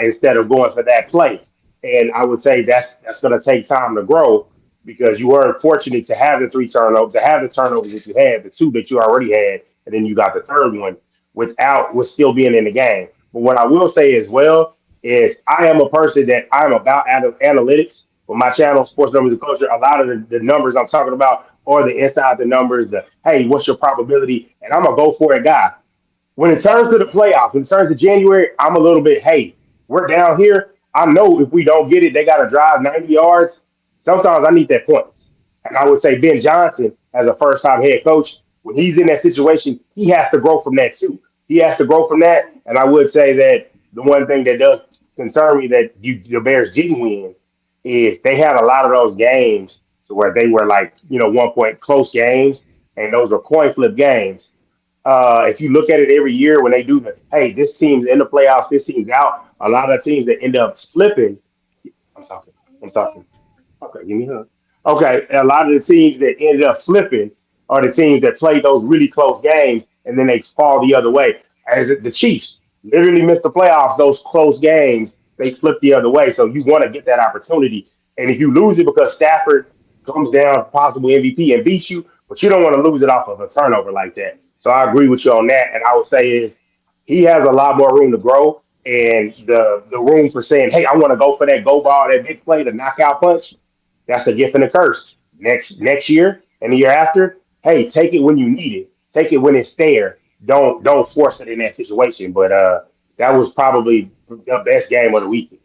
instead of going for that play. And I would say that's going to take time to grow because you were fortunate to have the three turnovers, to have the turnovers that you had, the two that you already had, and then you got the third one with still being in the game. But what I will say as well is I am a person that I'm about analytics. For my channel, Sports Numbers and Culture, a lot of the numbers I'm talking about are the inside the numbers, the hey, what's your probability? And I'm a go for it guy. When it turns to the playoffs, when it turns to January, I'm a little bit, hey, we're down here. I know if we don't get it, they got to drive 90 yards. Sometimes I need that points. And I would say Ben Johnson, as a first time head coach, when he's in that situation, he has to grow from that too. He has to grow from that. And I would say that the one thing that does concern me that the Bears didn't win is they had a lot of those games to where they were like, 1 point close games, and those were coin flip games. If you look at it every year when they do the, hey, this team's in the playoffs, this team's out, a lot of teams that end up flipping. I'm talking. I'm talking. Okay, give me a hug. Okay, a lot of the teams that ended up flipping are the teams that played those really close games and then they fall the other way. As the Chiefs literally missed the playoffs, those close games, they flip the other way. So you want to get that opportunity. And if you lose it because Stafford comes down, possible MVP, and beats you, but you don't want to lose it off of a turnover like that. So I agree with you on that. And I would say is he has a lot more room to grow. And the room for saying, hey, I want to go for that go ball, that big play, the knockout punch, that's a gift and a curse. Next year and the year after, hey, take it when you need it. Take it when it's there. Don't force it in that situation. But that was probably the best game of the weekend.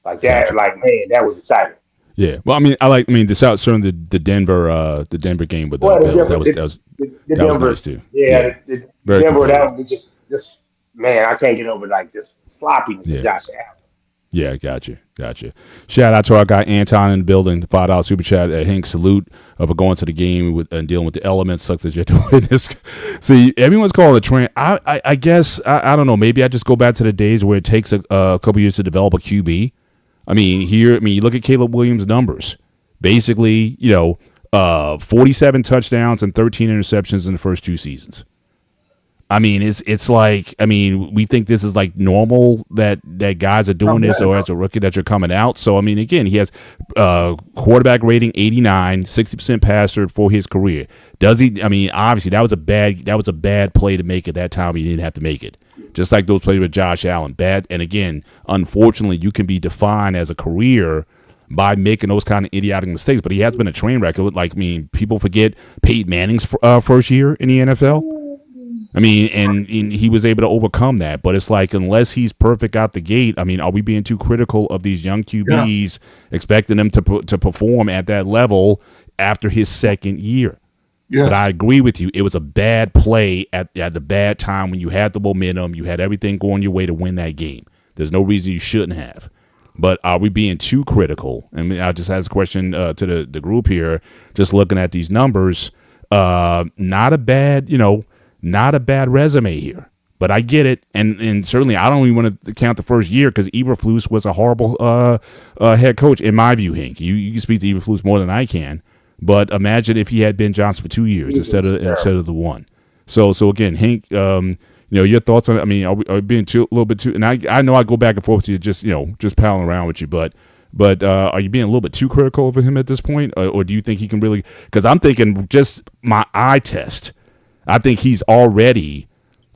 Like that, Gotcha. like man, that was exciting. Yeah. Well, I mean, this out certainly the Denver game with the Well, Bills. The That was Denver, nice too. yeah, Yeah. the Very Denver, competitive. that was just man, I can't get over like just sloppiness of Yeah. Josh Allen. Yeah, gotcha. Shout out to our guy Anton in the building, the $5 super chat. Hank, salute for going to the game with and dealing with the elements. Sucks that you have to witness. See, everyone's calling it a trend. I guess I don't know. Maybe I just go back to the days where it takes a couple years to develop a QB. You look at Caleb Williams' numbers. Basically, 47 touchdowns and 13 interceptions in the first two seasons. It's like, we think this is like normal that guys are doing this, or as a rookie that you're coming out. So again, he has quarterback rating 89, 60% passer for his career. Does he? Obviously that was a bad play to make at that time. He didn't have to make it. Just like those plays with Josh Allen, bad. And again, unfortunately, you can be defined as a career by making those kind of idiotic mistakes. But he has been a train wreck. People forget Peyton Manning's first year in the NFL. And he was able to overcome that. But it's like, unless he's perfect out the gate, are we being too critical of these young QBs, expecting them to perform at that level after his second year? Yes. But I agree with you. It was a bad play at the bad time when you had the momentum, you had everything going your way to win that game. There's no reason you shouldn't have. But are we being too critical? I just asked a question to the group here, just looking at these numbers. Not a bad resume here, but I get it, and certainly I don't even want to count the first year because Eberflus was a horrible head coach in my view. Hank, you can speak to Eberflus more than I can, but imagine if he had Ben Johnson for 2 years instead of the one. So again, Hank, your thoughts on it? Are we being a little bit too? And I know I go back and forth to you, just palling around with you, but are you being a little bit too critical of him at this point, or do you think he can really? Because I'm thinking just my eye test. I think he's already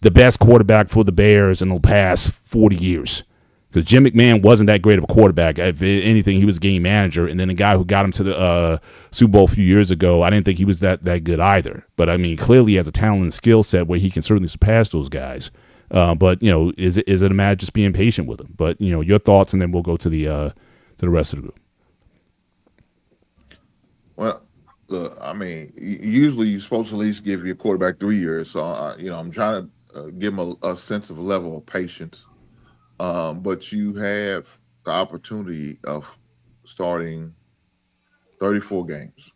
the best quarterback for the Bears in the past 40 years. Because Jim McMahon wasn't that great of a quarterback. If anything, he was a game manager. And then the guy who got him to the Super Bowl a few years ago, I didn't think he was that good either. But, clearly he has a talent and skill set where he can certainly surpass those guys. But, is it a matter of just being patient with him? But, your thoughts, and then we'll go to the rest of the group. Well, look, usually you're supposed to at least give your quarterback 3 years. So, I'm trying to give him a sense of level of patience. But you have the opportunity of starting 34 games.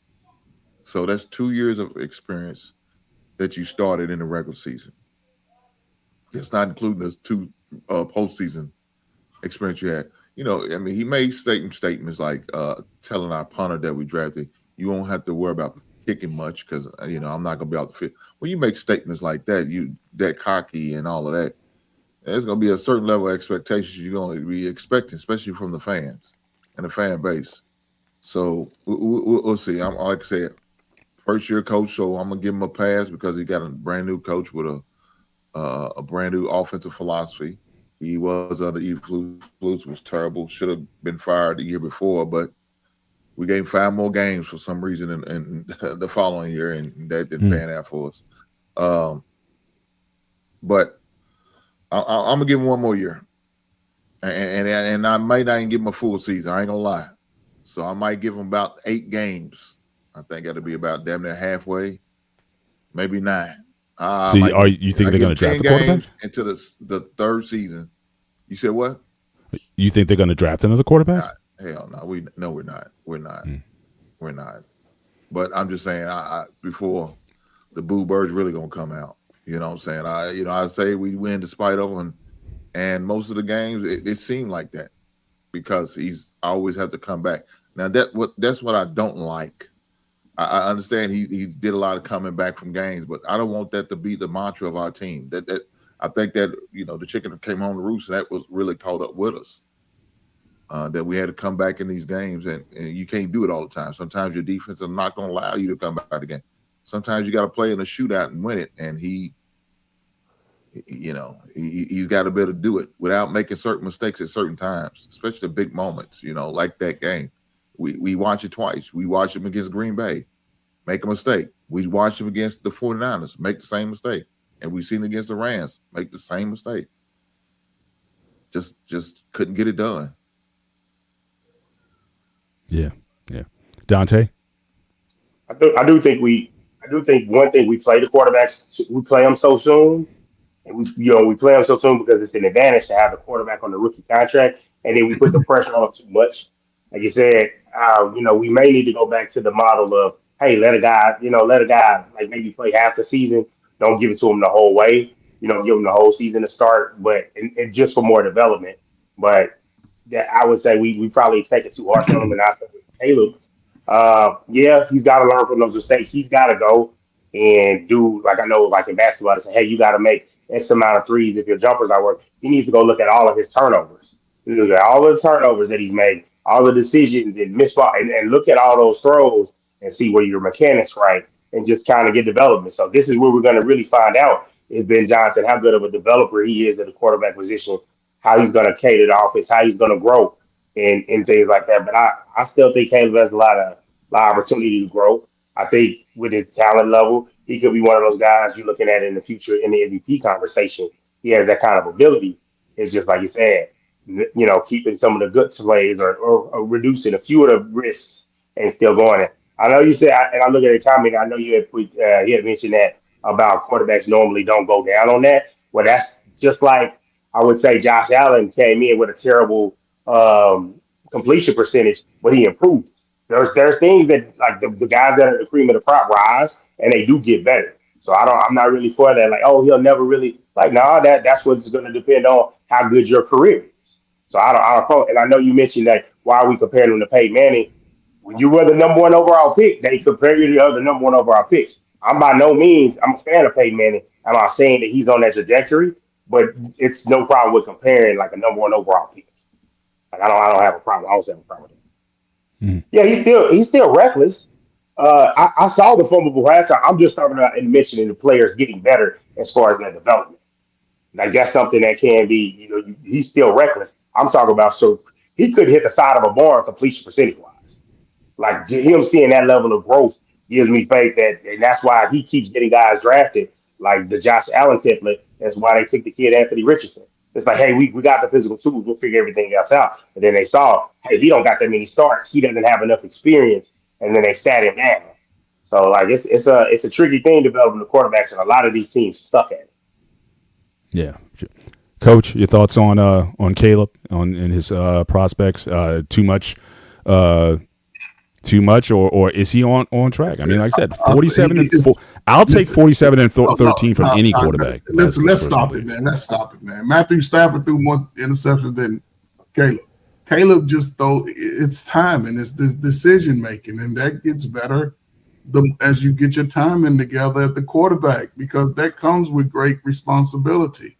So that's 2 years of experience that you started in the regular season. It's not including those two postseason experience you had. He made statements like telling our punter that we drafted, you won't have to worry about kicking much because I'm not gonna be out the field. When you make statements like that, you that cocky and all of that, there's gonna be a certain level of expectations you're gonna be expecting, especially from the fans and the fan base. So we'll see. I'm like I said, first year coach, so I'm gonna give him a pass because he got a brand new coach with a brand new offensive philosophy. He was under Eberflus, was terrible. Should have been fired the year before, but we gave 5 more games for some reason in the following year, and that didn't pan out for us. But I'm gonna give him 1 more year, and I might not even give him a full season. I ain't gonna lie. So I might give him about 8 games. I think that'll be about damn near halfway, maybe 9. So you think they're going to draft the quarterback into the 3rd season? You said what? You think they're going to draft another quarterback? Hell no. We're not. We're not. But I'm just saying, I before the boo birds really gonna come out. You know what I'm saying? I say we win despite of them, and most of the games it seemed like that because he's always have to come back. Now that's what I don't like. I understand he did a lot of coming back from games, but I don't want that to be the mantra of our team. That I think that the chicken came home to roost, and that was really caught up with us. That we had to come back in these games, and you can't do it all the time. Sometimes your defense is not going to allow you to come back again. Sometimes you got to play in a shootout and win it, and he's got to be able to do it without making certain mistakes at certain times, especially the big moments. Like that game. We watch it twice. We watched him against Green Bay, make a mistake. We watched him against the 49ers, make the same mistake. And we've seen against the Rams, make the same mistake. Just couldn't get it done. Yeah. Dante? I do think one thing, we play the quarterbacks, we play them so soon. And we play them so soon because it's an advantage to have the quarterback on the rookie contract. And then we put the pressure on too much. Like you said, we may need to go back to the model of, hey, let a guy like maybe play half the season. Don't give it to him the whole way. Give him the whole season to start, but and just for more development. But that I would say we probably take it too harsh on him. And I said, Caleb, he's got to learn from those mistakes. He's got to go and do, like I know, like in basketball, to say, hey, you got to make X amount of threes if your jumpers not working. He needs to go look at all of his turnovers. Look at all the turnovers that he's made, all the decisions and misball, and look at all those throws and see where your mechanics right, and just kind of get development. So this is where we're going to really find out if Ben Johnson, how good of a developer he is at the quarterback position, how he's going to cater the offense, how he's going to grow, and things like that. But I still think Caleb has a lot of opportunity to grow. I think with his talent level, he could be one of those guys you're looking at in the future in the MVP conversation. He has that kind of ability. It's just like you said, keeping some of the good plays or reducing a few of the risks and still going it. I know you said, and I look at the comment, I know you had mentioned that about quarterbacks normally don't go down on that. Well, that's just like I would say Josh Allen came in with a terrible completion percentage, but he improved. There's things that like the guys that are the cream of the crop rise and they do get better. So I'm not really for that. Like, oh, he'll never really that's what's going to depend on how good your career is. So I don't. And I know you mentioned that why are we comparing him to Peyton Manning? When you were the number 1 overall pick, they compare you to the other number 1 overall picks. I'm by no means I'm a fan of Peyton Manning. I'm not saying that he's on that trajectory, but it's no problem with comparing like a number 1 overall pick. Like I don't have a problem. I don't have a problem with it. Yeah, he's still reckless. I saw the fumble halftime. I'm just talking about and mentioning the players getting better as far as their development. Like that's something that can be, he's still reckless. I'm talking about so he could hit the side of a barn completion percentage wise. Like him seeing that level of growth gives me faith and that's why he keeps getting guys drafted like the Josh Allen template. That's why they took the kid Anthony Richardson. It's like, hey, we got the physical tools. We'll figure everything else out. And then they saw, hey, he don't got that many starts. He doesn't have enough experience. And then they sat him down. So like it's a tricky thing developing the quarterbacks, and a lot of these teams suck at it. Yeah, Coach, your thoughts on Caleb and his prospects? Too much, or is he on track? I mean, like I said, 47 I'll take 47 and 13 from any quarterback. Let's stop it, man. Let's stop it, man. Matthew Stafford threw more interceptions than Caleb. Caleb just it's time and it's this decision making, and that gets better as you get your timing together at the quarterback, because that comes with great responsibility.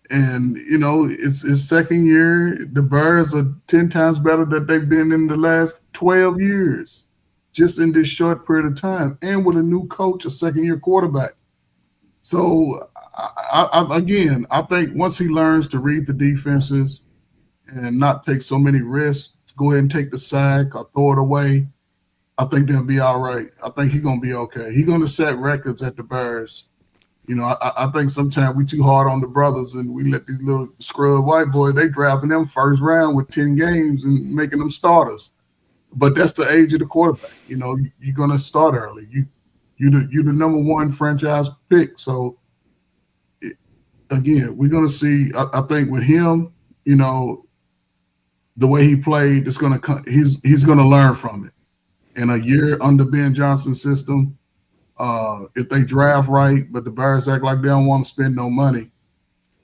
And it's his second year. The Bears are 10 times better than they've been in the last 12 years, just in this short period of time, and with a new coach, a second year quarterback. So again, I think once he learns to read the defenses and not take so many risks, go ahead and take the sack or throw it away, I think they'll be all right. I think he's gonna be okay. He's gonna set records at the Bears. I think sometimes we too hard on the brothers and we let these little scrub white boys, they drafting them first round with 10 games and making them starters. But that's the age of the quarterback. You're gonna start early. You're the number one franchise pick. So again, we're gonna see. I think with him, the way he played, he's gonna learn from it. In a year under Ben Johnson's system, if they draft right, but the Bears act like they don't want to spend no money,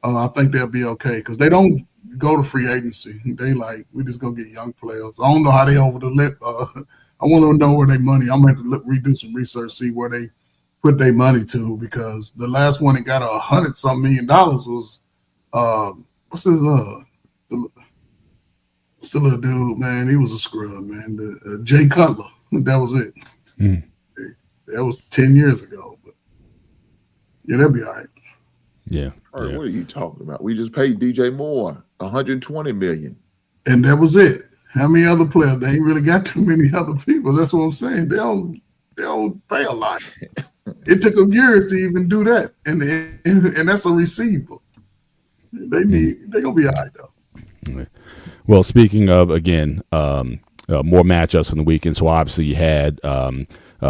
I think they'll be okay because they don't go to free agency. They we just gonna get young players. I don't know how they over the lip. I want to know where they money. I'm gonna have to redo some research, see where they put their money to, because the last one that got $100-some million was what's his what's the little dude, man? He was a scrub, man. Jay Cutler. That was it. Mm. That was 10 years ago. But yeah, they'll be all right. Yeah. What are you talking about? We just paid DJ Moore $120 million. And that was it. How many other players? They ain't really got too many other people. That's what I'm saying. They don't pay a lot. It took them years to even do that. And that's a receiver. They're gonna be all right though. Well, speaking of, again, more matchups from the weekend. So obviously you had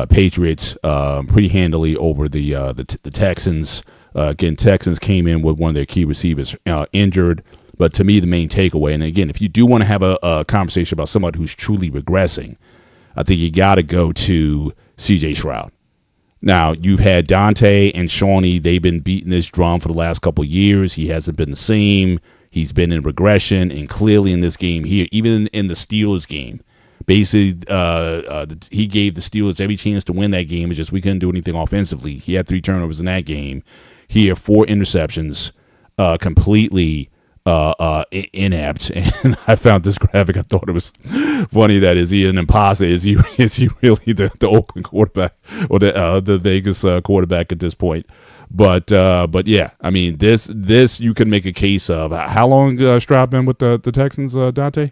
Patriots pretty handily over the Texans. Again, Texans came in with one of their key receivers injured. But to me, the main takeaway, and again, if you do want to have a conversation about somebody who's truly regressing, I think you got to go to C.J. Stroud. Now, you've had Dante and Shawnee. They've been beating this drum for the last couple of years. He hasn't been the same. He's been in regression, and clearly in this game here, even in the Steelers game, basically he gave the Steelers every chance to win that game. It's just we couldn't do anything offensively. He had 3 turnovers in that game. Here, 4 interceptions, completely inept. And I found this graphic. I thought it was funny. That is he an imposter? Is he really the Oakland quarterback or the Vegas quarterback at this point? But yeah, I mean this you can make a case of. How long Stroud been with the Texans, Dante?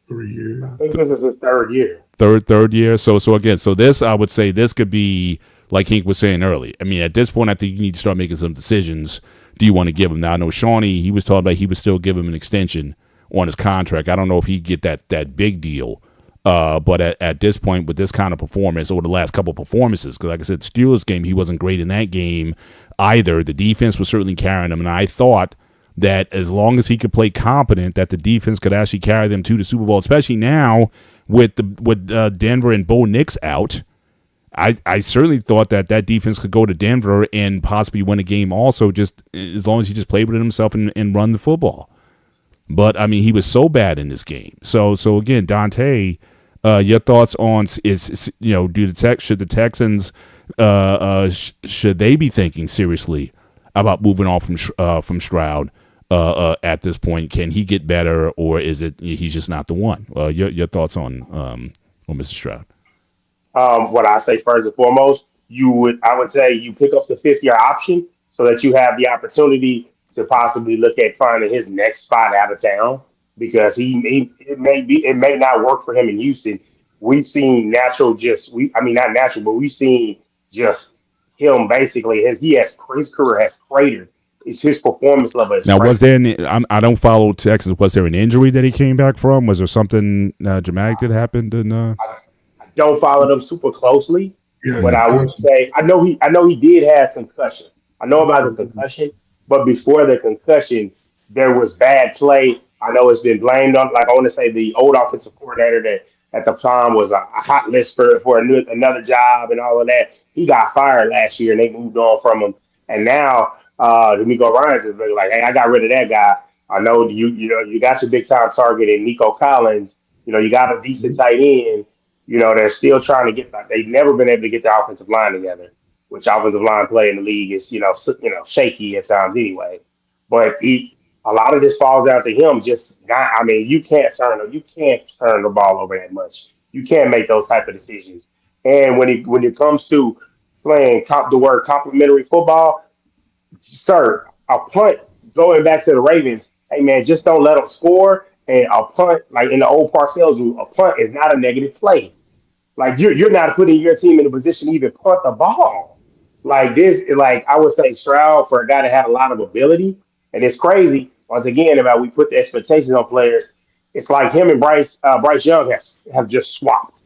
3 years. I think this is his 3rd year. Third year. So again, this I would say this could be like Hank was saying earlier. I mean, at this point, I think you need to start making some decisions. Do you want to give him? Now, I know Shawnee, he was talking about he would still give him an extension on his contract. I don't know if he'd get that big deal. But at this point, with this kind of performance, or the last couple of performances, because like I said, the Steelers game, he wasn't great in that game either. The defense was certainly carrying him, and I thought that as long as he could play competent, that the defense could actually carry them to the Super Bowl, especially now with Denver and Bo Nix out. I certainly thought that defense could go to Denver and possibly win a game also, just as long as he just played with it himself and run the football. But, I mean, he was so bad in this game. So again, Dante, your thoughts on should the Texans should they be thinking seriously about moving on from Stroud at this point? Can he get better, or is it he's just not the one? Your thoughts on Mr. Stroud? What I say first and foremost, I would say you pick up the 5th-year option so that you have the opportunity to possibly look at finding his next spot out of town, because it may not work for him in Houston. We've seen not natural, but we've seen just him basically his career has cratered. It's his performance level. Now, was there I don't follow Texas. Was there an injury that he came back from? Was there something dramatic that happened? I don't follow them super closely, Yeah, but I would say I know he did have concussion. I know about the concussion, but before the concussion, there was bad play. I know it's been blamed on, I want to say the old offensive coordinator that at the time was a hot list for another job and all of that. He got fired last year and they moved on from him. And now D'Amico Ryans is like, hey, I got rid of that guy. I know you got your big time target in Nico Collins. You got a decent tight end. They're still trying to get. They've never been able to get the offensive line together, which offensive line play in the league is shaky at times anyway. But a lot of this falls down to him just not. I mean, you can't turn the ball over that much. You can't make those type of decisions. And when it comes to playing the word complementary football, sir, a punt going back to the Ravens. Hey man, just don't let them score. And a punt, like in the old Parcells rule, a punt is not a negative play. Like you're not putting your team in a position to even punt the ball. Like this, like I would say Stroud for a guy that had a lot of ability, and it's crazy once again about we put the expectations on players. It's like him and Bryce Young have just swapped.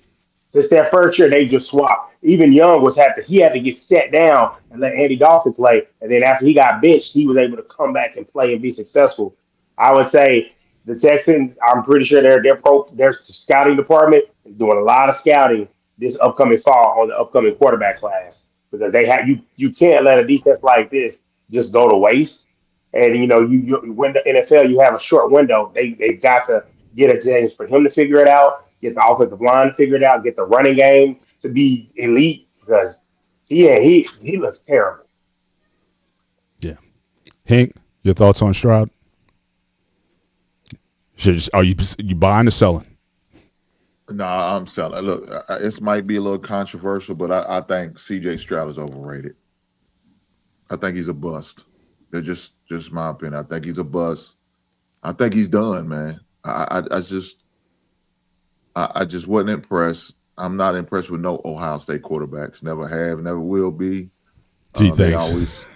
Since their first year, they just swapped. Even Young he had to get set down and let Andy Dalton play, and then after he got benched, he was able to come back and play and be successful. I would say the Texans. I'm pretty sure their scouting department is doing a lot of scouting this upcoming fall on the upcoming quarterback class because you can't let a defense like this just go to waste. And when the NFL you have a short window, they've got to get a chance for him to figure it out, get the offensive line to figure it out, get the running game to be elite because he looks terrible. Yeah. Hank, your thoughts on Stroud? Are you buying or selling? No, I'm selling. Look, this might be a little controversial, but I think C.J. Stroud is overrated. I think he's a bust. It's just my opinion. I think he's a bust. I think he's done, man. I just wasn't impressed. I'm not impressed with no Ohio State quarterbacks. Never have, never will be. Gee, They thanks. always.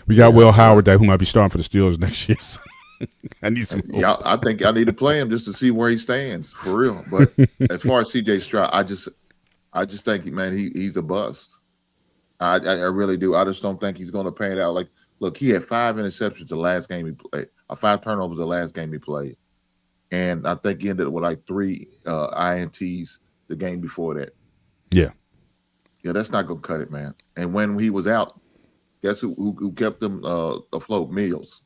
We got Will Howard who might be starting for the Steelers next year. So I need some. Yeah, I think I need to play him just to see where he stands for real. But as far as C.J. Stroud, I just think, man, he's a bust. I really do. I just don't think he's going to pan out. Like, look, he had 5 interceptions the last game he played, 5 turnovers the last game he played, and I think he ended with like 3 INTs the game before that. Yeah, that's not going to cut it, man. And when he was out, guess who kept him afloat? Mills.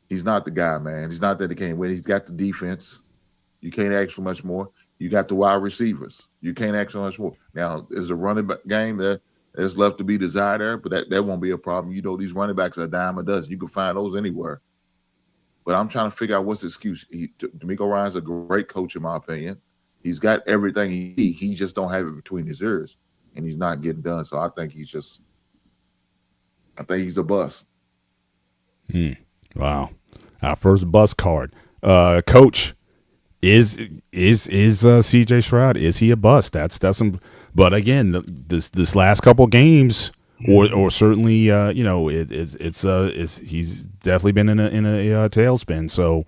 He's not the guy, man. He's not that he can't win. He's got the defense. You can't ask for much more. You got the wide receivers. You can't ask for much more. Now, there's a running back game that is left to be desired there, but that won't be a problem. These running backs are a dime a dozen. You can find those anywhere. But I'm trying to figure out what's the excuse. D'Amico Ryan's a great coach, in my opinion. He's got everything he just don't have it between his ears, and he's not getting done. So I think he's a bust. Wow. Our first bust card. Coach, is CJ Stroud, is he a bust? That's some. But again, this last couple games, or certainly, he's definitely been in a tailspin. So,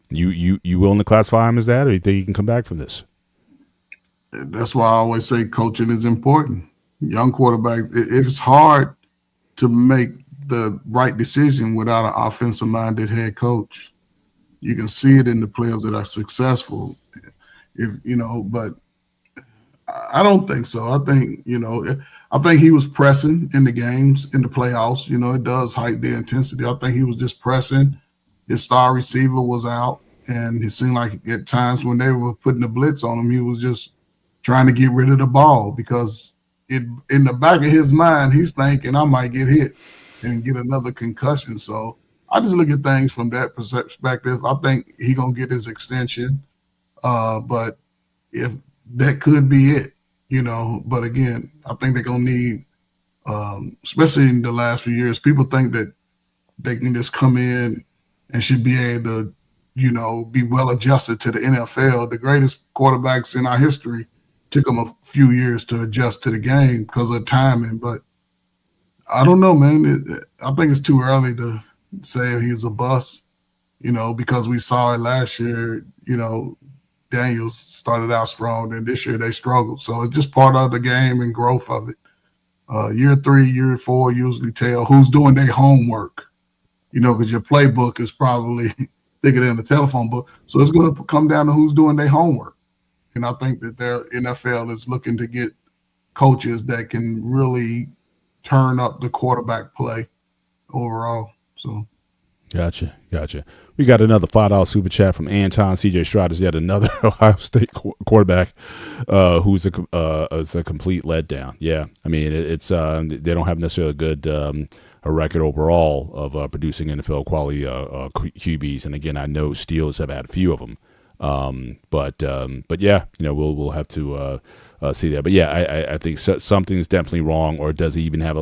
you willing to classify him as that, or you think he can come back from this? That's why I always say coaching is important. Young quarterback, it's hard to make the right decision without an offensive-minded head coach. You can see it in the players that are successful, but I don't think so. I think he was pressing in the games, in the playoffs. It does heighten the intensity. I think he was just pressing. His star receiver was out, and it seemed like at times when they were putting the blitz on him, he was just trying to get rid of the ball because in the back of his mind, he's thinking, I might get hit and get another concussion. So I just look at things from that perspective. I think he's going to get his extension, but if that could be it, But again, I think they're going to need, especially in the last few years, people think that they can just come in and should be able to, be well adjusted to the NFL. The greatest quarterbacks in our history took them a few years to adjust to the game because of timing, but I don't know, man. I think it's too early to say he's a bust, because we saw it last year. Daniels started out strong, and this year they struggled. So it's just part of the game and growth of it. Year 3, year 4 usually tell who's doing their homework, because your playbook is probably thicker than the telephone book. So it's going to come down to who's doing their homework. And I think that their NFL is looking to get coaches that can really turn up the quarterback play overall. So, Gotcha. We got another $5 super chat from Anton. CJ Stroud is yet another Ohio State quarterback who's is a complete letdown. Yeah, I mean it's they don't have necessarily a good a record overall of producing NFL quality QBs. And again, I know Steelers have had a few of them, but yeah, we'll have to see that. But yeah, I think something's definitely wrong. Or does he even have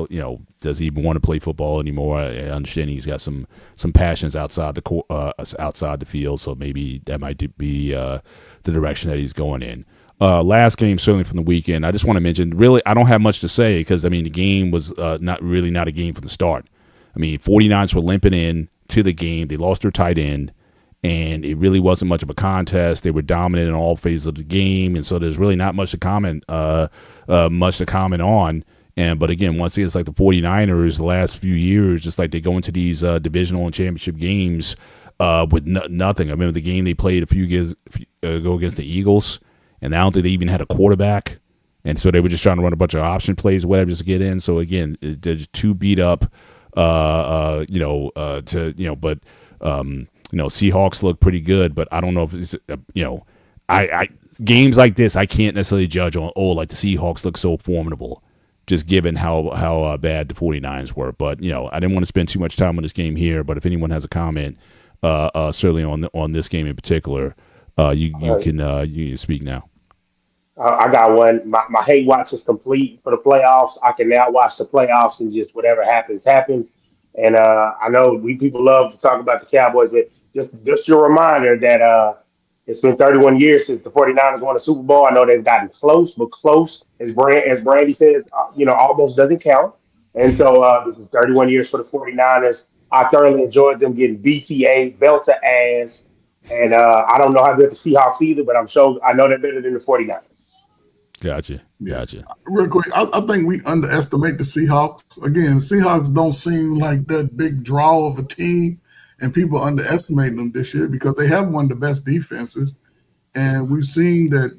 does he even want to play football anymore? I understand he's got some passions outside the field, so maybe that might be the direction that he's going in. Last game, certainly from the weekend, I just want to mention, really, I don't have much to say because, I mean, the game was not a game from the start. I mean, 49ers were limping in to the game. They lost their tight end, and it really wasn't much of a contest. They were dominant in all phases of the game, and so there's really not much to comment on. But again, once again, it's like the 49ers the last few years, just like they go into these divisional and championship games with nothing. I remember the game they played a few years ago against the Eagles, and I don't think they even had a quarterback. And so they were just trying to run a bunch of option plays or whatever just to get in. So again, they're just too beat up, Seahawks look pretty good, but I don't know if it's, I games like this, I can't necessarily judge on, like the Seahawks look so formidable, just given how bad the 49ers were. But, I didn't want to spend too much time on this game here, but if anyone has a comment, certainly on this game in particular, you can speak now. I got one. My hate watch is complete for the playoffs. I can now watch the playoffs and just whatever happens, happens. And I know we people love to talk about the Cowboys, but just your reminder that it's been 31 years since the 49ers won a Super Bowl. I know they've gotten close, but close, as Brandy says, almost doesn't count. And so this is 31 years for the 49ers. I thoroughly enjoyed them getting BTA, belt to ass. And I don't know how good the Seahawks either, but I know they're better than the 49ers. Gotcha. Real quick, I think we underestimate the Seahawks. Again, Seahawks don't seem like that big draw of a team, and people underestimate them this year because they have one of the best defenses, and we've seen that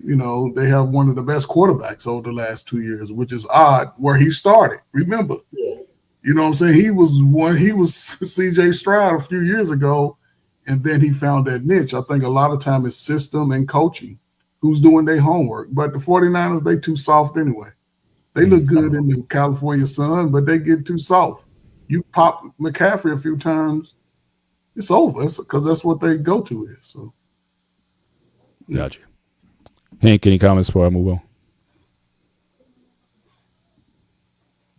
they have one of the best quarterbacks over the last 2 years, which is odd. Where he started, remember? Yeah. You know what I'm saying? He was CJ Stroud a few years ago, and then he found that niche. I think a lot of time is system and coaching. Who's doing their homework. But the 49ers, they too soft anyway. They look good in the California sun, but they get too soft. You pop McCaffrey a few times, it's over. Because that's what they go to is. So, Gotcha. Hank, any comments before I move on?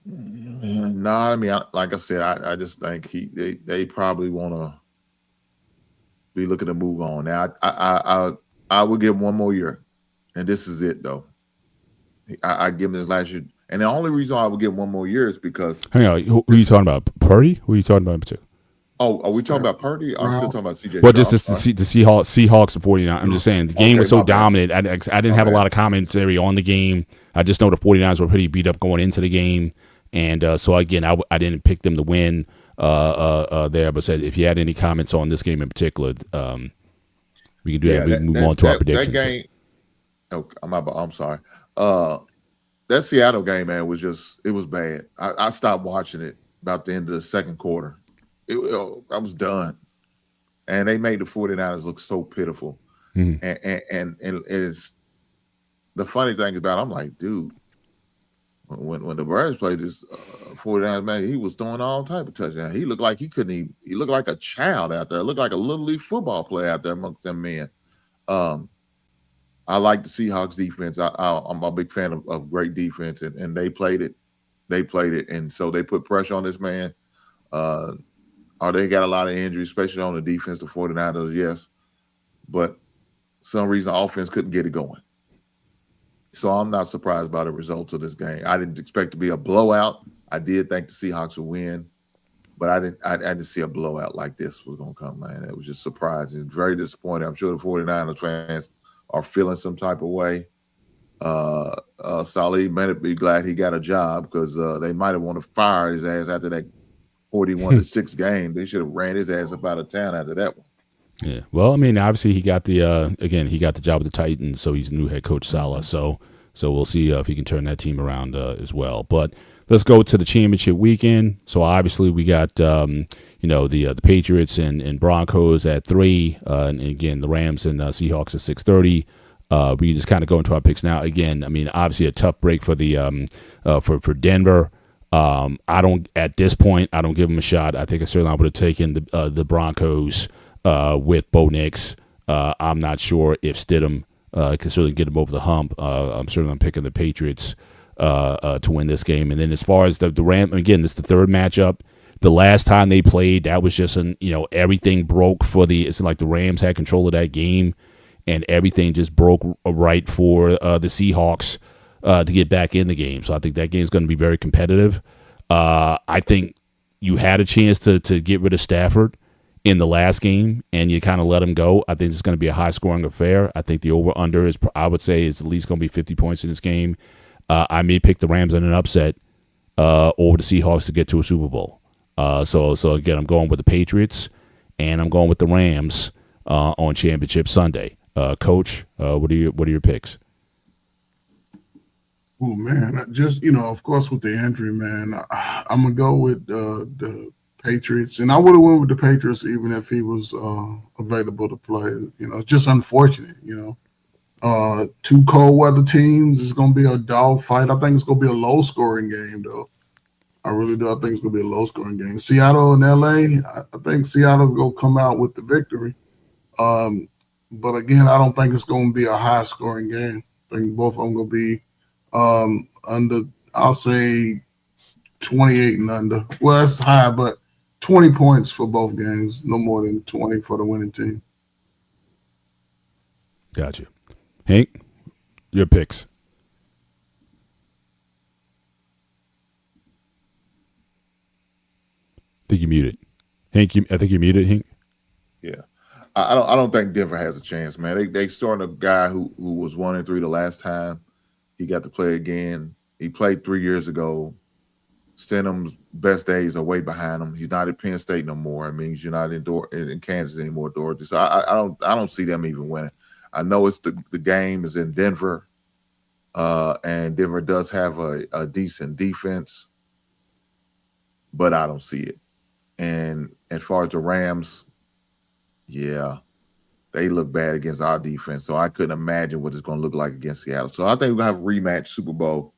No, I mean, like I said, I just think they probably want to be looking to move on. Now, I would give him one more year, and this is it, though. I give him this last year. And the only reason I would give him one more year is because... Hang on, who are you talking about? Purdy? Who are you talking about in particular? Oh, are we talking about Purdy? Or are we still talking about CJ? Well, just the Seahawks and 49. I'm just saying, the game was so dominant. I didn't have a lot of commentary on the game. I just know the 49ers were pretty beat up going into the game. And so, again, I didn't pick them to win there. But said, if you had any comments on this game in particular... we can do that. We can move on to our predictions. That game, I'm sorry. That Seattle game, man, it was bad. I stopped watching it about the end of the second quarter. I was done. And they made the 49ers look so pitiful. Mm-hmm. And it's the funny thing about it, I'm like, dude, when the Bears played this 49ers, man, he was throwing all type of touchdowns. He looked like he looked like a child out there. Looked like a little league football player out there amongst them men. I like the Seahawks defense. I'm a big fan of great defense, and they played it. And so they put pressure on this man. They got a lot of injuries, especially on the defense, the 49ers, yes. But some reason offense couldn't get it going. So I'm not surprised by the results of this game. I didn't expect it to be a blowout. I did think the Seahawks would win, but I didn't see a blowout like this was going to come, man. It was just surprising. It's very disappointing. I'm sure the 49ers fans are feeling some type of way. Saleh might be glad he got a job because they might have wanted to fire his ass after that 41-6 game. They should have ran his ass up out of town after that one. Yeah. Well, I mean, obviously he got the job with the Titans, so he's the new head coach, Saleh. So we'll see if he can turn that team around as well. But let's go to the championship weekend. So obviously we got the Patriots and Broncos at 3, and again the Rams and Seahawks at 6:30. We just kind of go into our picks now. Again, I mean, obviously a tough break for the for Denver. I don't at this point. I don't give them a shot. I think I certainly would have taken the Broncos with Bo Nix. I'm not sure if Stidham can certainly get them over the hump. I'm picking the Patriots to win this game. And then as far as the Rams, again, this is the third matchup. The last time they played, that was just everything broke for it's like the Rams had control of that game, and everything just broke right for the Seahawks to get back in the game. So I think that game is going to be very competitive. I think you had a chance to get rid of Stafford in the last game, and you kind of let him go. I think it's going to be a high-scoring affair. I think the over-under is, I would say, is at least going to be 50 points in this game. I may pick the Rams in an upset over the Seahawks to get to a Super Bowl. So again, I'm going with the Patriots, and I'm going with the Rams on Championship Sunday. Coach, what are your picks? Oh man, just of course, with the injury, man, I'm gonna go with the Patriots, and I would have went with the Patriots even if he was available to play. It's just unfortunate. Two cold weather teams. It's gonna be a dogfight. I think it's gonna be a low scoring game, though. I really do. I think it's gonna be a low scoring game. Seattle and LA. I think Seattle's gonna come out with the victory. But again, I don't think it's gonna be a high scoring game. I think both of them gonna be under, I'll say 28 and under. Well, that's high, but 20 points for both games, no more than 20 for the winning team. Gotcha. Hank, your picks. I think you muted. Hank, I think you muted, Hank. Yeah. I don't think Denver has a chance, man. They started a guy who was 1-3 the last time. He got to play again. He played 3 years ago. Stidham's best days are way behind him. He's not at Penn State no more. It means you're not in Kansas anymore, Dorothy. So I don't see them even winning. I know it's the game is in Denver, and Denver does have a decent defense, but I don't see it. And as far as the Rams, yeah, they look bad against our defense. So I couldn't imagine what it's going to look like against Seattle. So I think we're going to have a rematch Super Bowl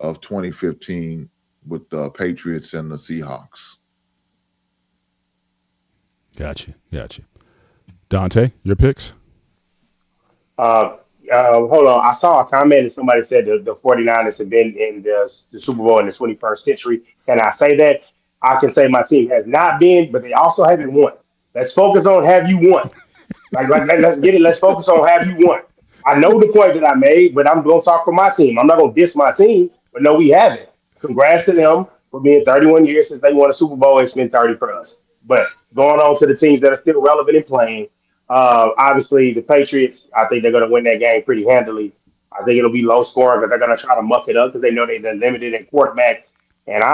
of 2015 with the Patriots and the Seahawks. Gotcha. Dante, your picks? Hold on. I saw a comment that somebody said the 49ers have been in the Super Bowl in the 21st century. Can I say that? I can say my team has not been, but they also haven't won. Let's focus on have you won. Let's get it. Let's focus on have you won. I know the point that I made, but I'm going to talk for my team. I'm not going to diss my team, but no, we haven't. Congrats to them for being 31 years since they won a Super Bowl. It's been 30 for us. But going on to the teams that are still relevant and playing, obviously the Patriots, I think they're going to win that game pretty handily. I think it'll be low scoring, but they're going to try to muck it up because they know they're limited in quarterback. And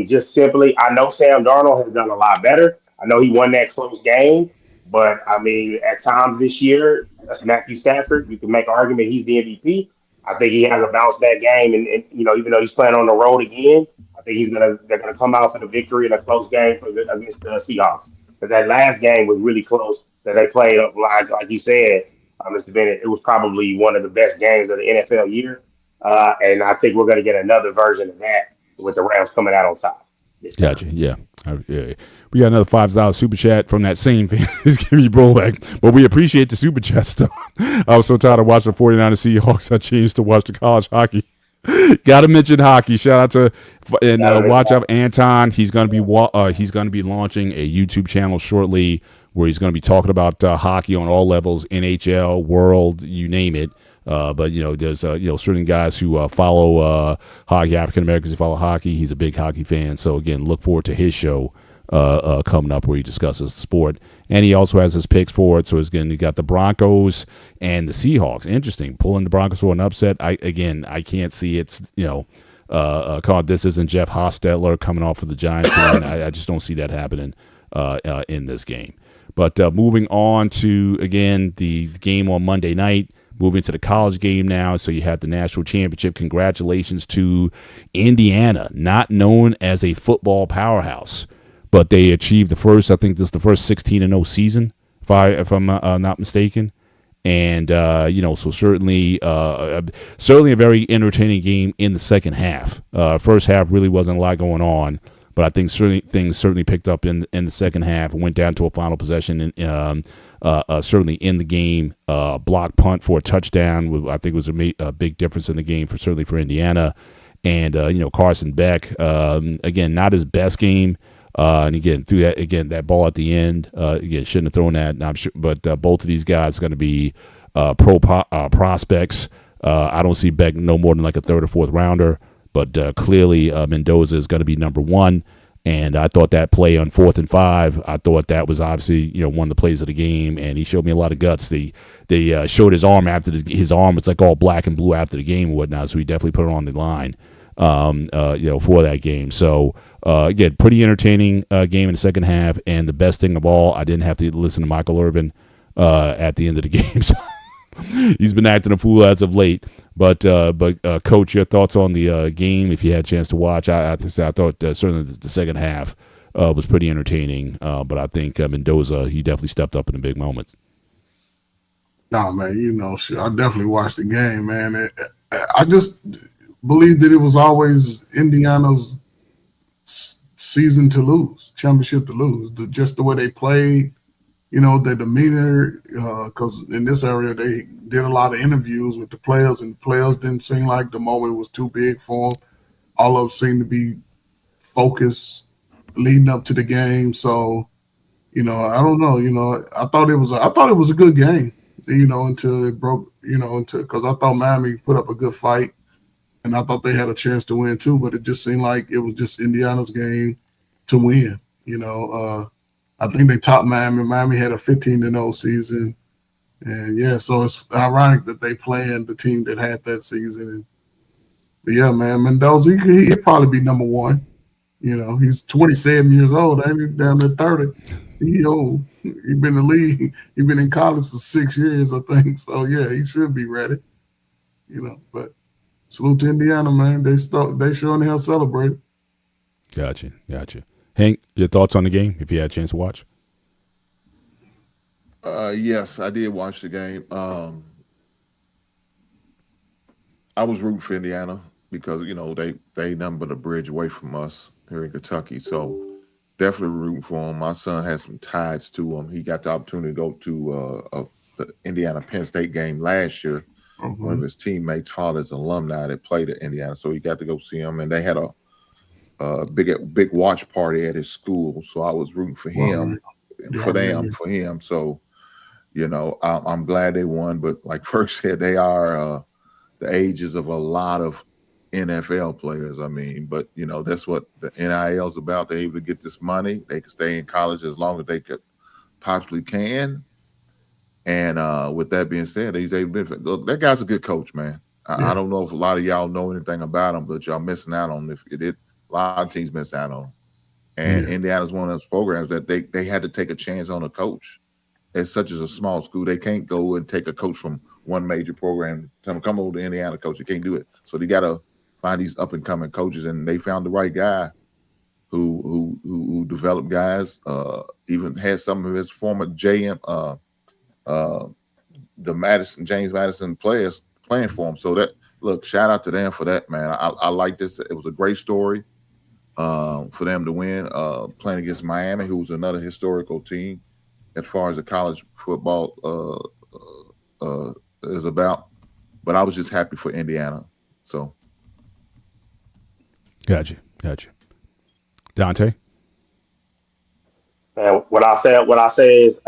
just simply, I know Sam Darnold has done a lot better. I know he won that close game, but at times this year, that's Matthew Stafford. You can make an argument he's the MVP. I think he has a bounce back game, and even though he's playing on the road again, I think they're gonna come out for the victory in a close game against the Seahawks. Because that last game was really close that they played like you said, Mr. Bennett. It was probably one of the best games of the NFL year, and I think we're gonna get another version of that with the Rams coming out on top. Gotcha. Yeah. We got another $5 super chat from that same fan. Just give me blowback. But we appreciate the super chat stuff. I was so tired of watching the 49ers Seahawks, I changed to watch the college hockey. Got to mention hockey. Shout out to watch out Anton. He's going to be launching a YouTube channel shortly where he's going to be talking about hockey on all levels, NHL, world, you name it. But there's certain guys who follow hockey, African Americans who follow hockey. He's a big hockey fan. So again, look forward to his show coming up where he discusses the sport, and he also has his picks for it. So again, he got the Broncos and the Seahawks. Interesting, pulling the Broncos for an upset. I can't see it's this isn't Jeff Hostetler coming off of the Giants. I just don't see that happening in this game. But moving on to again the game on Monday night. moving to the college game now. So you have the national championship. Congratulations to Indiana, not known as a football powerhouse, but they achieved the first. I think this is the first 16-0 season, if I'm not mistaken. And so certainly a very entertaining game in the second half. First half really wasn't a lot going on, but I think things certainly picked up in the second half and went down to a final possession. And certainly in the game, block punt for a touchdown. I think was a big difference in the game for Indiana. And Carson Beck, again, not his best game. And again, that ball at the end, shouldn't have thrown that. And I'm sure, but both of these guys are going to be prospects. I don't see Beck no more than like a third or fourth rounder, but clearly Mendoza is going to be number one. And I thought that play on 4th and 5, I thought that was obviously one of the plays of the game, and he showed me a lot of guts. They showed his arm after his arm was like all black and blue after the game and whatnot, so he definitely put it on the line. For that game. So again, pretty entertaining game in the second half. And the best thing of all, I didn't have to listen to Michael Irvin at the end of the game. So he's been acting a fool as of late. But Coach, your thoughts on the game if you had a chance to watch? I thought certainly the second half was pretty entertaining. But I think Mendoza, he definitely stepped up in the big moments. No, man, I definitely watched the game, man. I just believe that it was always Indiana's season to lose, championship to lose. Just the way they played, their demeanor, because in this area they did a lot of interviews with the players, and the players didn't seem like the moment was too big for them. All of them seemed to be focused leading up to the game. So, I don't know. I thought it was a good game, until it broke, because I thought Miami put up a good fight. And I thought they had a chance to win too, but it just seemed like it was just Indiana's game to win. I think they topped Miami. Miami had a 15-0 season, and so it's ironic that they playing the team that had that season. But yeah, man, Mendoza, he'd probably be number one. He's 27 years old, ain't he? Down to 30. He old. He been in the league. He been in college for 6 years, I think. So yeah, he should be ready. But. Salute to Indiana, man. They showing how to celebrate. Gotcha. Hank, your thoughts on the game if you had a chance to watch? Yes, I did watch the game. I was rooting for Indiana because they nothing but a bridge away from us here in Kentucky. So definitely rooting for them. My son has some ties to him. He got the opportunity to go to the Indiana Penn State game last year. Mm-hmm. One of his teammates' father's alumni that played at Indiana, so he got to go see him. And they had a big watch party at his school, so I was rooting for him, for him. So, I'm glad they won. But like Ferg said, they are the ages of a lot of NFL players. I mean, but that's what the NIL is about. They're able to get this money. They can stay in college as long as they could possibly can. And with that being said, he's able to look. That guy's a good coach, man. I don't know if a lot of y'all know anything about him, but y'all missing out on him. A lot of teams miss out on him. And Indiana's one of those programs that they had to take a chance on a coach. As such as a small school, they can't go and take a coach from one major program, tell them come over to Indiana, coach. You can't do it. So they got to find these up and coming coaches, and they found the right guy who developed guys. Even had some of his former JM. The James Madison players playing for him. So shout out to them for that, man. I like this. It was a great story for them to win, playing against Miami, who's another historical team as far as the college football is about. But I was just happy for Indiana. So, gotcha. Dante. What I say is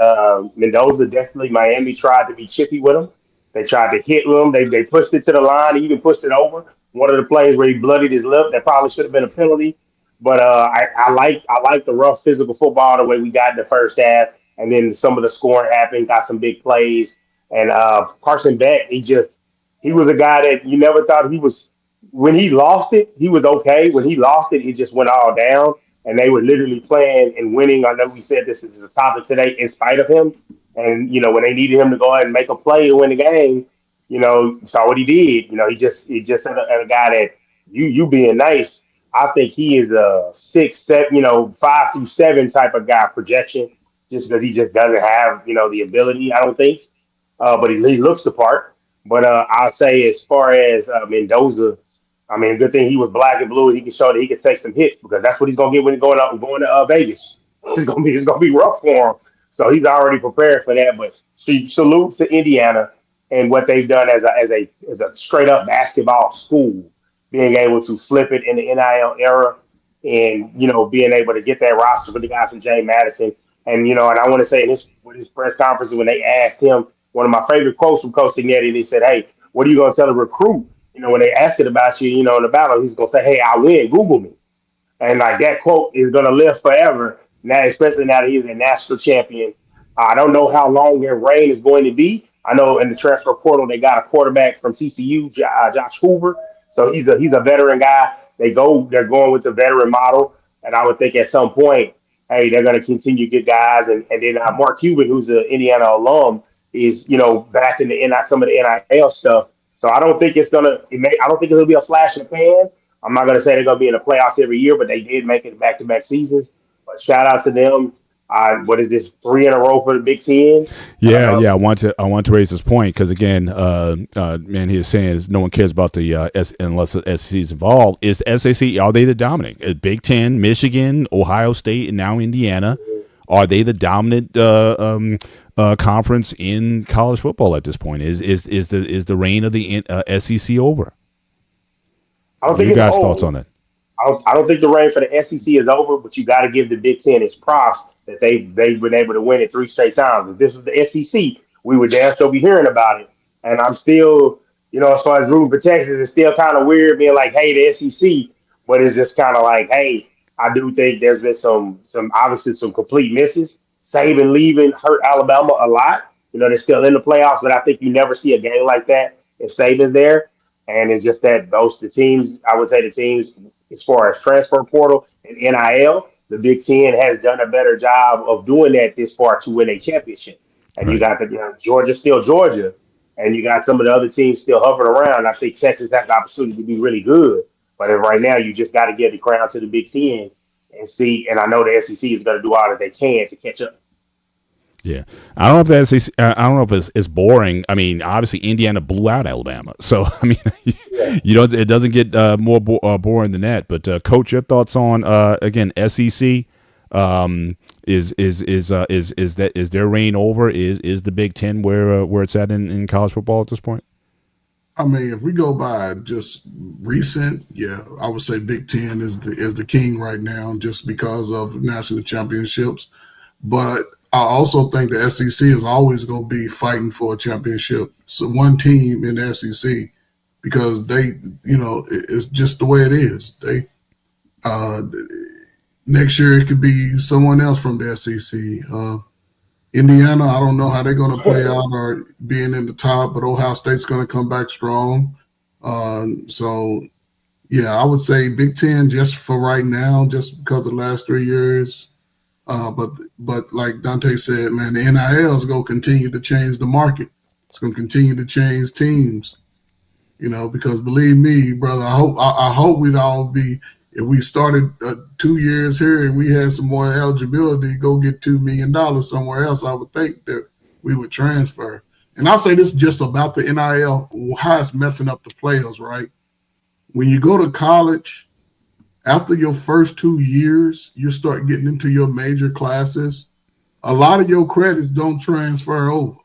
Mendoza definitely. Miami tried to be chippy with him. They tried to hit him. They pushed it to the line. He even pushed it over. One of the plays where he bloodied his lip. That probably should have been a penalty. But I like the rough physical football the way we got in the first half, and then some of the scoring happened. Got some big plays. And Carson Beck, he was a guy that you never thought he was. When he lost it, he was okay. When he lost it, he just went all down. And they were literally playing and winning. I know we said this is a topic today in spite of him. And, when they needed him to go ahead and make a play to win the game, saw what he did. He just had a guy that you being nice. I think he is a 6, 7, 5 through 7 type of guy projection, just because he just doesn't have the ability. I don't think, but he looks the part. But I'll say as far as Mendoza, I mean, good thing he was black and blue. He can show that he can take some hits because that's what he's gonna get when he's going to Vegas. It's gonna be rough for him. So he's already prepared for that. But salute to Indiana and what they've done as a straight up basketball school, being able to flip it in the NIL era, and being able to get that roster for the guys from James Madison. And I want to say in his press conference when they asked him, one of my favorite quotes from Coach Signetti, and he said, "Hey, what are you going to tell a recruit? When they ask it about you, in the battle, he's going to say, 'Hey, I win. Google me.'" And like that quote is going to live forever. Now, especially now that he's a national champion. I don't know how long their reign is going to be. I know in the transfer portal they got a quarterback from TCU, Josh Hoover. So he's a veteran guy. They're going with the veteran model, and I would think at some point, hey, they're going to continue to get guys, and then Mark Cuban, who's an Indiana alum, is back in the some of the NIL stuff. So I don't think I don't think it'll be a flash in the pan. I'm not going to say they're going to be in the playoffs every year, but they did make it back-to-back seasons. But shout out to them. What is this, 3 in a row for the Big Ten? Yeah. I want to raise this point because again, man, he is saying is no one cares about the unless the SEC is involved. Is the SEC, are they the dominant? Big Ten, Michigan, Ohio State, and now Indiana. Are they the dominant conference in college football at this point? Is the reign of the SEC over? I don't think you it's guys' over. thoughts on that? I don't think the reign for the SEC is over, but you got to give the Big Ten its props that they've been able to win it 3 straight times. If this was the SEC, we would damn still be hearing about it. And I'm still, as far as rooting for Texas, it's still kind of weird being like, hey, the SEC, but it's just kind of like, hey, I do think there's been some obviously some complete misses. Saban leaving hurt Alabama a lot. They're still in the playoffs, but I think you never see a game like that if Saban's there. And it's just that the teams, I would say the teams, as far as transfer portal and NIL, the Big Ten has done a better job of doing that this far to win a championship. And you Right. got Georgia still Georgia, and you got some of the other teams still hovering around. I think Texas has the opportunity to be really good, but right now you just got to get the crown to the Big Ten and see. And I know the SEC is going to do all that they can to catch up. Yeah, I don't know if that's. I don't know if it's boring. I mean, obviously Indiana blew out Alabama, so I mean, it doesn't get more boring than that. But Coach, your thoughts on again SEC? Is their reign over? Is the Big Ten where it's at in college football at this point? I mean, if we go by just recent, yeah, I would say Big Ten is the king right now, just because of national championships. But I also think the SEC is always going to be fighting for a championship. So one team in the SEC, because it's just the way it is. They next year it could be someone else from the SEC. Indiana, I don't know how they're going to play out or being in the top, but Ohio State's going to come back strong. So, yeah, I would say Big Ten just for right now, just because of the last 3 years. But like Dante said, man, the NIL is going to continue to change the market. It's going to continue to change teams, because believe me, brother, I hope we'd all be, if we started 2 years here and we had some more eligibility, go get $2 million somewhere else, I would think that we would transfer. And I'll say this just about the NIL, how it's messing up the players, right? When you go to college, after your first 2 years, you start getting into your major classes. A lot of your credits don't transfer over.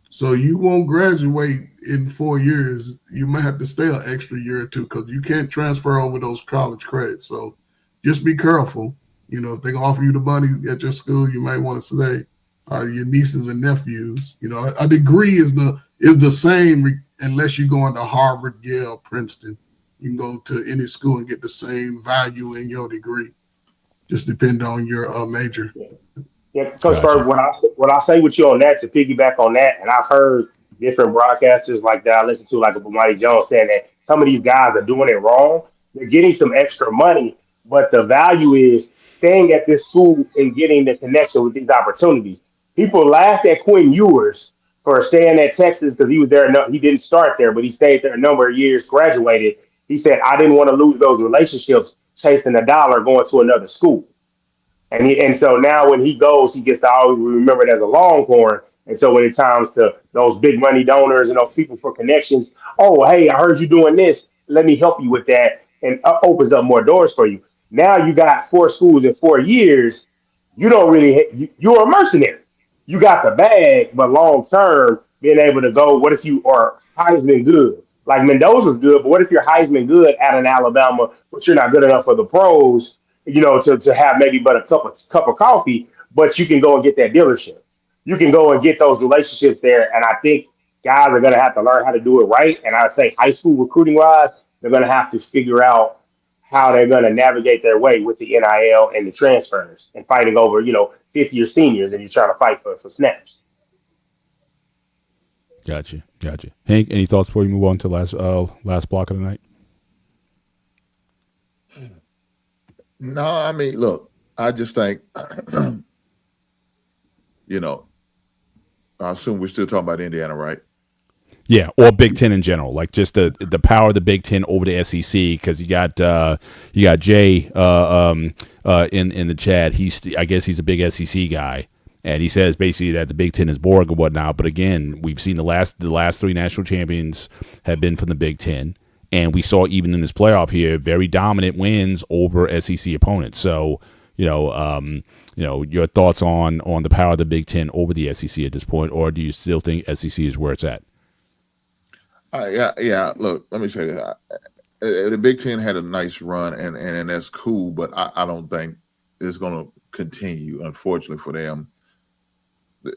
So you won't graduate in 4 years. You might have to stay an extra year or two because you can't transfer over those college credits. So just be careful. If they're going to offer you the money at your school, you might want to stay. Your nieces and nephews. A degree is the same unless you're going to Harvard, Yale, Princeton. You can go to any school and get the same value in your degree. Just depend on your major. Yeah, Coach Berg, what I say with you on that, to piggyback on that, and I've heard different broadcasters like that I listen to, like Mighty Jones, saying that some of these guys are doing it wrong. They're getting some extra money, but the value is staying at this school and getting the connection with these opportunities. People laughed at Quinn Ewers for staying at Texas because he was there. No, he didn't start there, but he stayed there a number of years. Graduated. He said, "I didn't want to lose those relationships chasing a dollar going to another school." And so now when he goes, he gets to always remember it as a Longhorn. And so when it comes to those big money donors and those people for connections, oh, hey, I heard you doing this. Let me help you with that. And opens up more doors for you. Now you got 4 schools in 4 years. You don't really, you're a mercenary. You got the bag, but long term, being able to go, what if you are Heisman good? Like Mendoza's good, but what if you're Heisman good at an Alabama, but you're not good enough for the pros? To have maybe but a cup of coffee, but you can go and get that dealership. You can go and get those relationships there. And I think guys are going to have to learn how to do it right. And I say high school recruiting wise, they're going to have to figure out how they're going to navigate their way with the NIL and the transfers and fighting over, fifth year seniors and you're trying to fight for snaps. Gotcha. Hank, any thoughts before we move on to last block of the night? No, I mean, look, I just think, I assume we're still talking about Indiana, right? Yeah, or Big Ten in general, like just the power of the Big Ten over the SEC, because you got Jay in the chat. I guess he's a big SEC guy, and he says basically that the Big Ten is boring and whatnot. But again, we've seen the last 3 national champions have been from the Big Ten. And we saw even in this playoff here, very dominant wins over SEC opponents. So, your thoughts on the power of the Big Ten over the SEC at this point, or do you still think SEC is where it's at? Yeah. Look, let me say that the Big Ten had a nice run, and that's cool, but I don't think it's going to continue. Unfortunately for them,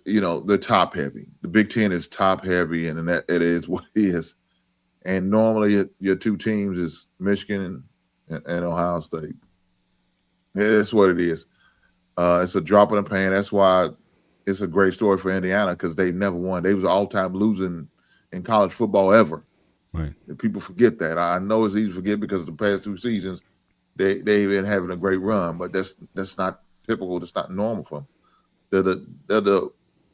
they're top heavy. The Big Ten is top heavy, and that it is what it is. And normally your 2 teams is Michigan and Ohio State. That's what it is. It's a drop in the pan. That's why it's a great story for Indiana, because they never won. They was all-time losing in college football ever. Right. And people forget that. I know it's easy to forget because the past 2 seasons they've been having a great run, but that's not typical. That's not normal for them. They're the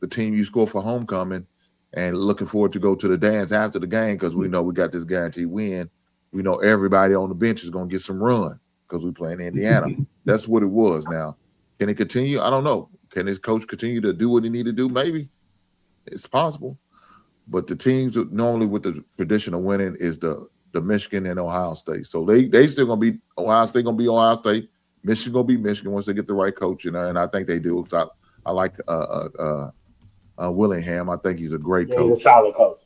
team you score for homecoming. And looking forward to go to the dance after the game because we know we got this guaranteed win. We know everybody on the bench is going to get some run because we play in Indiana. That's what it was. Now, can it continue? I don't know. Can this coach continue to do what he need to do? Maybe. It's possible. But the teams normally with the tradition of winning is the Michigan and Ohio State. So they still going to be Ohio State, going to be Ohio State. Michigan going to be Michigan once they get the right coach. And I think they do. I like Willingham. I think he's a great coach. He's a solid coach.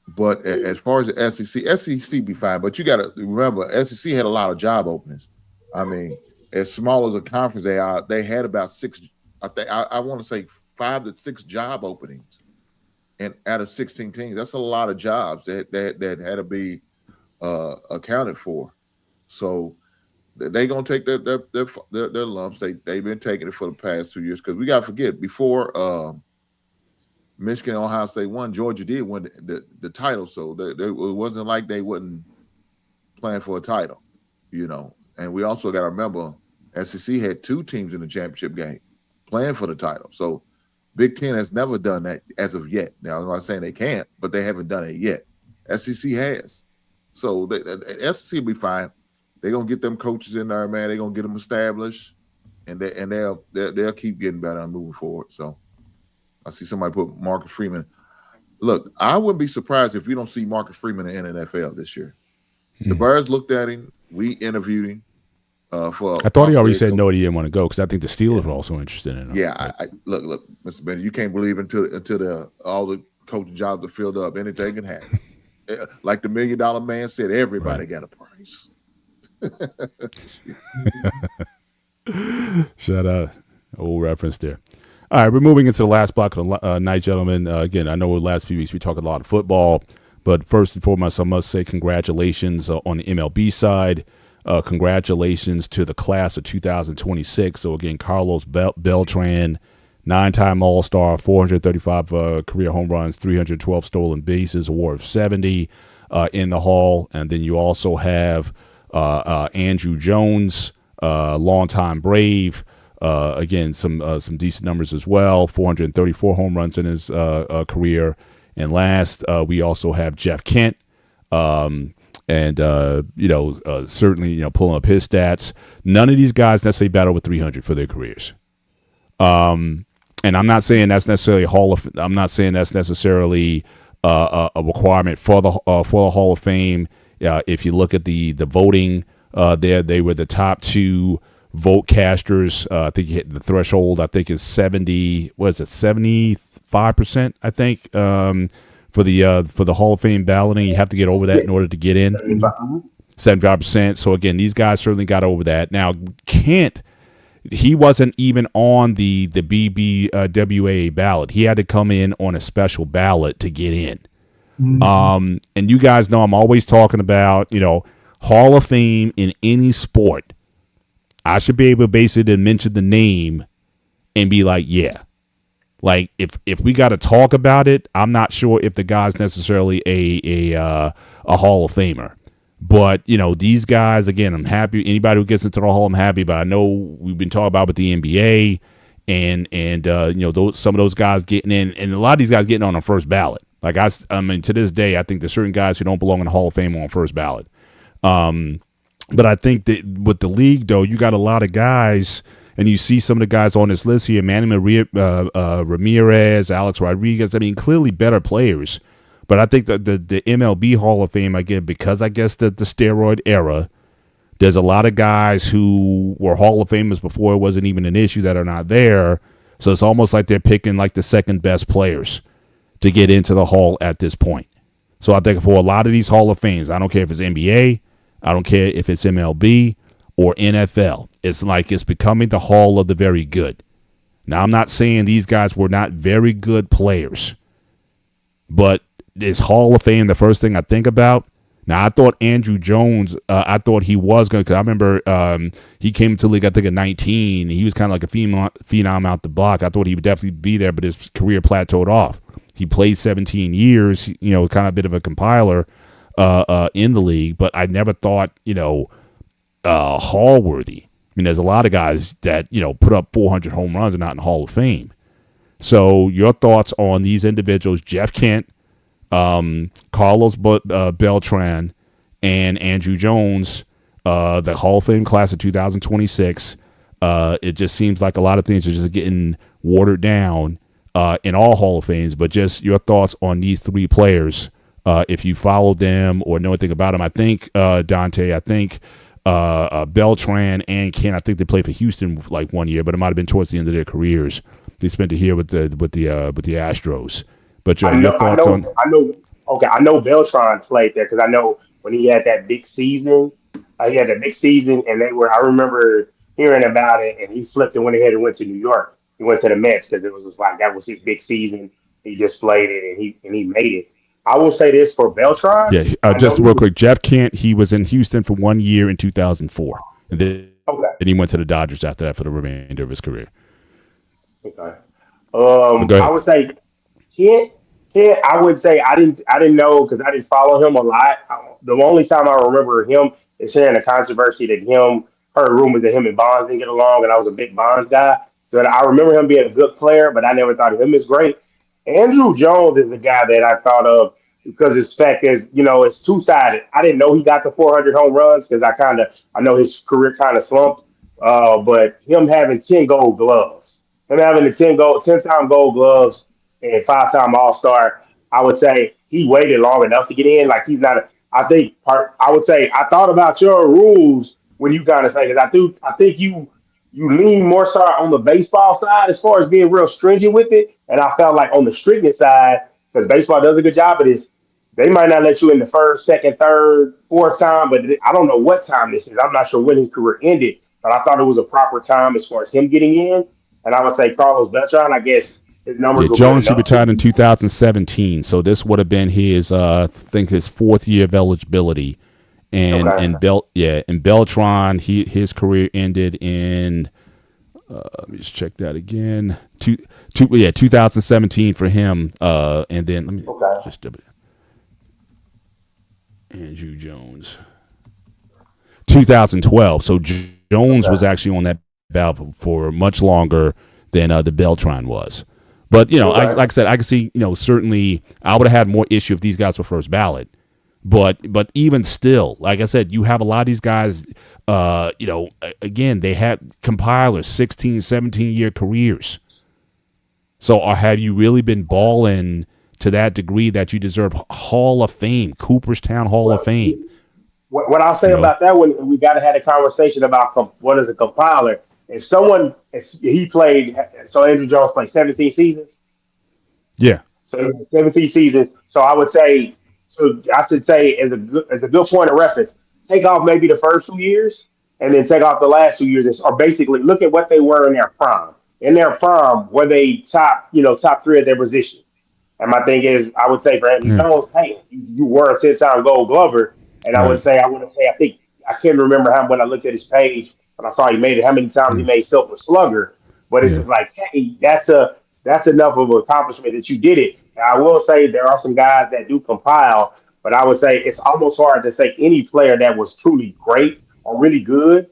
But as far as the SEC be fine. But you got to remember, SEC had a lot of job openings. I mean, as small as a conference they are, they had about 6. I want to say 5 to 6 job openings, and out of 16 teams, that's a lot of jobs that had to be accounted for. So they're gonna take their lumps. They've been taking it for the past 2 years because we gotta forget before Michigan and Ohio State won, Georgia did win the title. So it wasn't like they wasn't playing for a title, And we also gotta remember SEC had 2 teams in the championship game playing for the title. So Big Ten has never done that as of yet. Now I'm not saying they can't, but they haven't done it yet. SEC has. So the SEC will be fine. They're gonna get them coaches in there, man. They're gonna get them established, and they'll keep getting better and moving forward. So I see somebody put Marcus Freeman. Look, I wouldn't be surprised if we don't see Marcus Freeman in the NFL this year. The Bears looked at him. We interviewed him. I thought he already said no, he didn't want to go because I think the Steelers were also interested in him. Yeah, look, Mr. Bennett, you can't believe until all the coaching jobs are filled up. Anything can happen. Like the $1 Million Man said, everybody got a price. Shut up. Old reference there. All right, we're moving into the last block of the night, gentlemen. Again, I know the last few weeks we talked a lot of football, but first and foremost, I must say congratulations on the MLB side. Congratulations to the class of 2026. So, again, Carlos Beltran, 9-time All-Star, 435 career home runs, 312 stolen bases, a WAR of 70 in the Hall. And then you also have Andrew Jones, longtime Brave, Again, some decent numbers as well. 434 home runs in his career. And last, we also have Jeff Kent. Certainly, pulling up his stats. None of these guys necessarily bat over 300 for their careers. And I'm not saying that's necessarily I'm not saying that's necessarily a requirement for the Hall of Fame. If you look at the voting, they were the top two vote casters. I think you hit the threshold. I think is 75%. I think for the Hall of Fame balloting, you have to get over that in order to get in. 75%. So again, these guys certainly got over that. Now Kent, he wasn't even on the BBWA ballot. He had to come in on a special ballot to get in. And you guys know I'm always talking about, Hall of Fame in any sport. I should be able basically to mention the name and be like, yeah. Like if we got to talk about it, I'm not sure if the guy's necessarily a Hall of Famer. But, these guys, again, I'm happy. Anybody who gets into the Hall, I'm happy. But I know we've been talking about with the NBA and some of those guys getting in, and a lot of these guys getting on the first ballot. Like, I mean, to this day, I think there's certain guys who don't belong in the Hall of Fame on first ballot. But I think that with the league, though, you got a lot of guys, and you see some of the guys on this list here, Manny Ramirez, Alex Rodriguez. I mean, clearly better players. But I think that the MLB Hall of Fame, again, because I guess the steroid era, there's a lot of guys who were Hall of Famers before it wasn't even an issue that are not there. So it's almost like they're picking like the second best players to get into the Hall at this point. So I think for a lot of these Hall of Fames, I don't care if it's NBA, I don't care if it's MLB or NFL. It's like it's becoming the Hall of the very good. Now, I'm not saying these guys were not very good players, but is Hall of Fame the first thing I think about? Now, I thought Andrew Jones, I thought he was going to, because I remember he came into the league, I think, at 19. He was kind of like a phenom out the block. I thought he would definitely be there, but his career plateaued off. He played 17 years, kind of a bit of a compiler in the league, but I never thought, Hall worthy. I mean, there's a lot of guys that, put up 400 home runs and not in the Hall of Fame. So your thoughts on these individuals, Jeff Kent, Carlos Beltran, and Andrew Jones, the Hall of Fame class of 2026. It just seems like a lot of things are just getting watered down in all Hall of Fames, but just your thoughts on these three players, if you followed them or know anything about them. I think, Dante, Beltran and Kent, I think they played for Houston like 1 year, but it might have been towards the end of their careers. They spent it here with the Astros. But your thoughts on? I know Beltran played there because I know when he had that big season. And I remember hearing about it, and he flipped and went ahead and went to New York. He went to the Mets because it was just like that was his big season. He just played it, and he made it. I will say this for Beltran. Yeah, just real quick, Jeff Kent, he was in Houston for 1 year in 2004, and then he went to the Dodgers after that for the remainder of his career. Okay. I would say Kent, I would say I didn't know because I didn't follow him a lot. The only time I remember him is hearing a controversy that heard rumors that him and Bonds didn't get along, and I was a big Bonds guy. So I remember him being a good player, but I never thought of him as great. Andrew Jones is the guy that I thought of because his spec is, it's two-sided. I didn't know he got to 400 home runs because I know his career kind of slumped. But him having 10 gold gloves, him having the 10-time gold gloves and 5-time All-Star, I would say he waited long enough to get in. Like he's not. I would say I thought about your rules when you kind of say because I think you lean more so on the baseball side as far as being real stringent with it, and I felt like on the strictness side because baseball does a good job of this. They might not let you in the first, second, third, fourth time, but I don't know what time this is. I'm not sure when his career ended, but I thought it was a proper time as far as him getting in. And I would say Carlos Beltran, I guess his numbers were Jones, he retired in 2017, so this would have been his, I think, his fourth year of eligibility. And Beltran, his career ended in. Let me just check that again. 2017 for him. And then let me just Andrew Jones. 2012. So Jones was actually on that valve for much longer than the Beltran was. But like I said, I can see certainly I would have had more issue if these guys were first ballot. But even still, like I said, you have a lot of these guys. Again, they had compilers, 16, 17-year careers. So have you really been balling to that degree that you deserve Hall of Fame, Cooperstown Hall of Fame? What I'll say about that one, we got to have a conversation about what is a compiler. He played, so Andrew Jones played 17 seasons. Yeah. So 17 seasons. So I should say as a good point of reference, take off maybe the first 2 years and then take off the last 2 years, or basically look at what they were in their prime. In their prime, were they top three at their position? And my thing is, I would say for Andrew Jones, hey, you were a 10-time Gold Glover. And I want to say, I can't remember when I looked at his page, when I saw he made it, how many times he made Silver Slugger. But it's just like, hey, that's enough of an accomplishment that you did it. And I will say there are some guys that do compile, but I would say it's almost hard to say any player that was truly great or really good.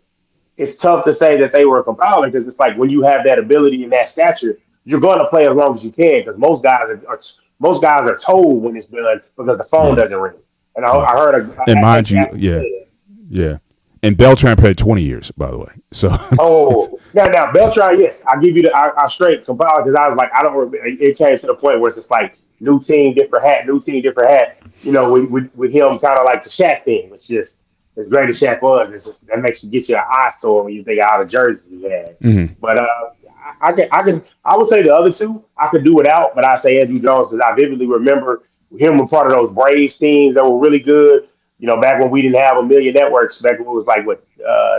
It's tough to say that they were a compiler because it's like when you have that ability and that stature, you're going to play as long as you can because most guys are told when it's done because the phone doesn't ring. And I heard and mind you, yeah. And Beltran played 20 years, by the way. So now Beltran, yes, I'll give you I straight compile because I was like, I don't remember. It came to the point where it's just like new team, different hat, new team, different hat. With him kind of like the Shaq thing. It's just as great as Shaq was. It's just that makes you get you an eyesore when you think of all the jerseys he had. Mm-hmm. But I would say the other two I could do without, but I say Andrew Jones because I vividly remember him was part of those Braves teams that were really good. Back when we didn't have a million networks, back when it was like what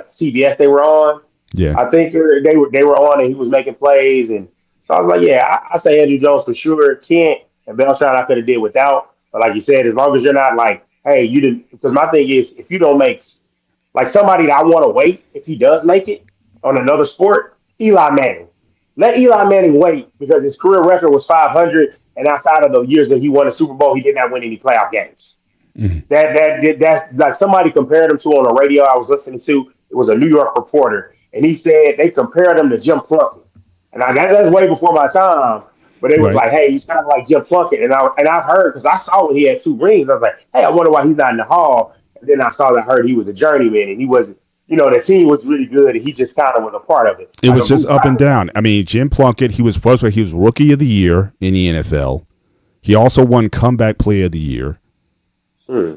CBS they were on. Yeah, I think they were on and he was making plays, and so I was like, yeah, I say Andrew Jones for sure. Kent and Beltran I could have did without, but like you said, as long as you're not like, hey, you didn't. Because my thing is, if you don't make like somebody that I want to wait if he does make it on another sport, Eli Manning. Let Eli Manning wait because his career record was 500, and outside of the years that he won a Super Bowl, he did not win any playoff games. Mm-hmm. That's like somebody compared him to on the radio I was listening to. It was a New York reporter, and he said they compared him to Jim Plunkett, and that's way before my time. But they was like, "Hey, he's kind of like Jim Plunkett," and I've heard because I saw when he had 2 rings. I was like, "Hey, I wonder why he's not in the Hall." And then I heard he was a journeyman, and he wasn't. The team was really good, and he just kind of was a part of it. It was just up and down. I mean, Jim Plunkett, he was Rookie of the Year in the NFL. He also won Comeback Player of the Year.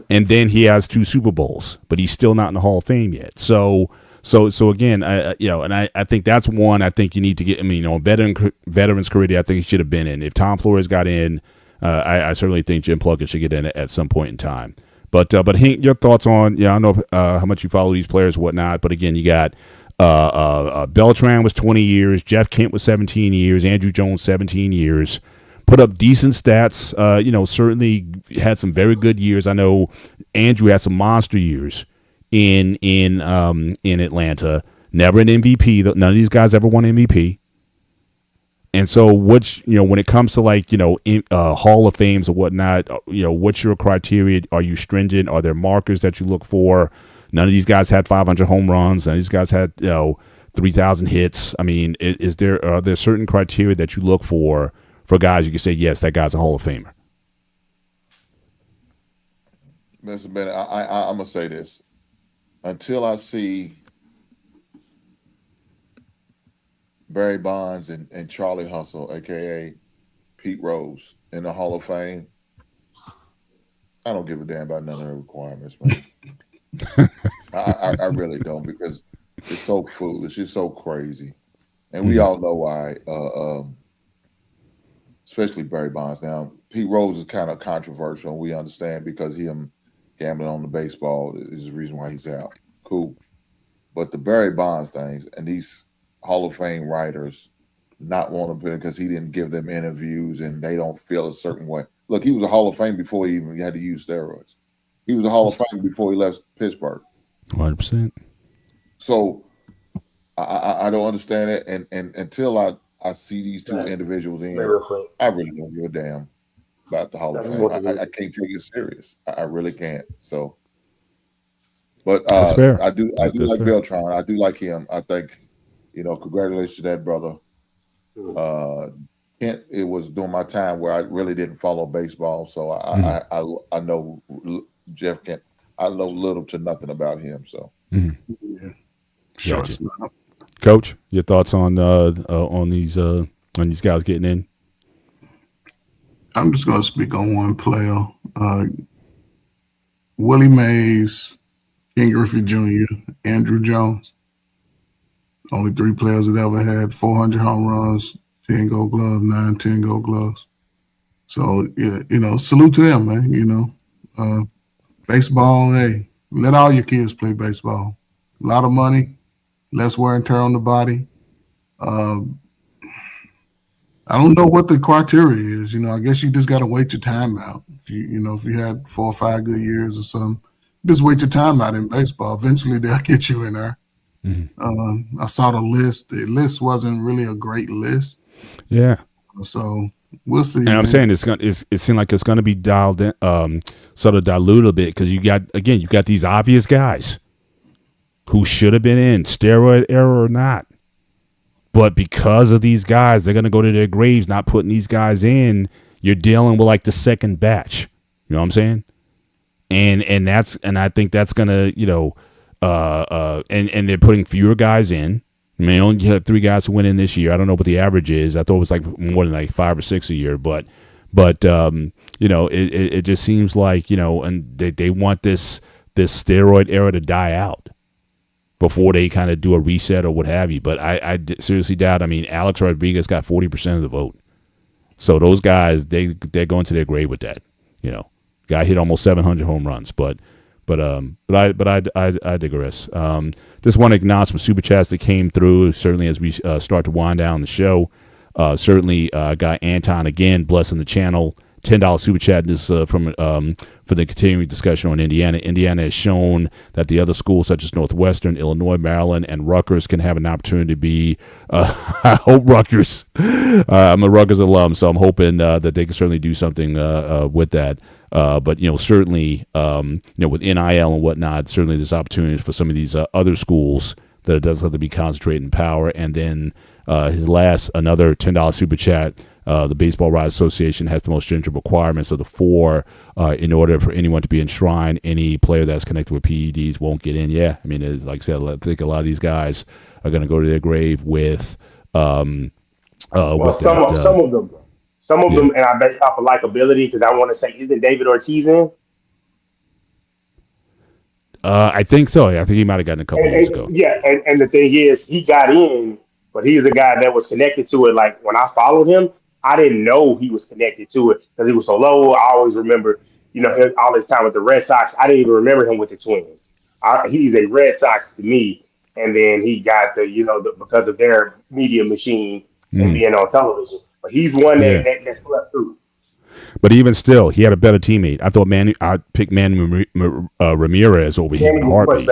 And then he has 2 Super Bowls, but he's still not in the Hall of Fame yet. So again, I think that's one I think you need to get. I mean, veterans career, I think he should have been in. If Tom Flores got in, I certainly think Jim Plunkett should get in at some point in time. But Hank, your thoughts on? I know how much you follow these players, and whatnot. But again, you got Beltran was 20 years, Jeff Kent was 17 years, Andrew Jones 17 years. Put up decent stats. Certainly had some very good years. I know Andrew had some monster years in Atlanta. Never an MVP. None of these guys ever won MVP. And so, when it comes to Hall of Fames or whatnot, what's your criteria? Are you stringent? Are there markers that you look for? None of these guys had 500 home runs. None of these guys had 3,000 hits. I mean, are there certain criteria that you look for guys you can say, yes, that guy's a Hall of Famer? Mr. Bennett, I'm gonna say this: until I see Barry Bonds and Charlie Hustle, aka Pete Rose, in the Hall of Fame, I don't give a damn about none of the requirements, man. I really don't, because it's so foolish, it's so crazy, and we all know why. Especially Barry Bonds. Now, Pete Rose is kind of controversial. We understand because him gambling on the baseball is the reason why he's out. Cool. But the Barry Bonds things and these Hall of Fame writers not want to put it because he didn't give them interviews and they don't feel a certain way. Look, he was a Hall of Fame before he even had to use steroids. He was a Hall of Fame before he left Pittsburgh. 100%. So I don't understand it. And until I see these 2 individuals in, I really don't give a damn about the Hall of Fame. I can't take it serious. I really can't. So, but that's fair. I do like Beltran. I do like him. I think congratulations to that brother. Kent, it was during my time where I really didn't follow baseball, so I know Jeff Kent. I know little to nothing about him. So, Yeah. Gotcha. Coach, your thoughts on these guys getting in? I'm just going to speak on one player. Willie Mays, Ken Griffey Jr., Andrew Jones. Only 3 players that ever had 400 home runs, 10 gold gloves, 10 gold gloves. So, salute to them, man. Baseball, hey, let all your kids play baseball. A lot of money, less wear and tear on the body. I don't know what the criteria is. I guess you just got to wait your time out. If you had 4 or 5 good years or something, just wait your time out in baseball. Eventually, they'll get you in there. Mm-hmm. I saw the list. The list wasn't really a great list. Yeah. So we'll see. And man. I'm saying it seemed like it's going to be dialed in, sort of diluted a bit because you got these obvious guys who should have been in, steroid era or not. But because of these guys, they're going to go to their graves not putting these guys in. You're dealing with like the second batch. You know what I'm saying? And I think that's going to, and they're putting fewer guys in. I mean, only had 3 guys who went in this year. I don't know what the average is. I thought it was like more than like 5 or 6 a year. But it just seems like, and they want this steroid era to die out before they kind of do a reset or what have you. But I seriously doubt. I mean, Alex Rodriguez got 40% of the vote. So those guys, they're going to their grave with that. Guy hit almost 700 home runs. But I digress. Just want to acknowledge some super chats that came through. Certainly, as we start to wind down the show, got Anton again blessing the channel. $10 super chat is for the continuing discussion on Indiana. Indiana has shown that the other schools such as Northwestern, Illinois, Maryland, and Rutgers can have an opportunity to be. I hope Rutgers. I'm a Rutgers alum, so I'm hoping that they can certainly do something with that. But certainly, with NIL and whatnot, certainly there's opportunities for some of these other schools that it does have to be concentrated in power. And then another $10 super chat. The Baseball Writers Association has the most stringent requirements of the 4 in order for anyone to be enshrined. Any player that's connected with PEDs won't get in. Yeah, I mean, it's, like I said, I think a lot of these guys are going to go to their grave with. Some of them, and I based off of likability because I want to say, isn't David Ortiz in? I think so. I think he might have gotten a couple years ago. Yeah, and the thing is, he got in, but he's a guy that was connected to it. Like when I followed him, I didn't know he was connected to it because he was so low. I always remember, all his time with the Red Sox. I didn't even remember him with the Twins. He's a Red Sox to me, and then he got because of their media machine and being on television. But he's one that slept through. But even still, he had a better teammate. I thought I'd pick Manny Ramirez over him in a heartbeat.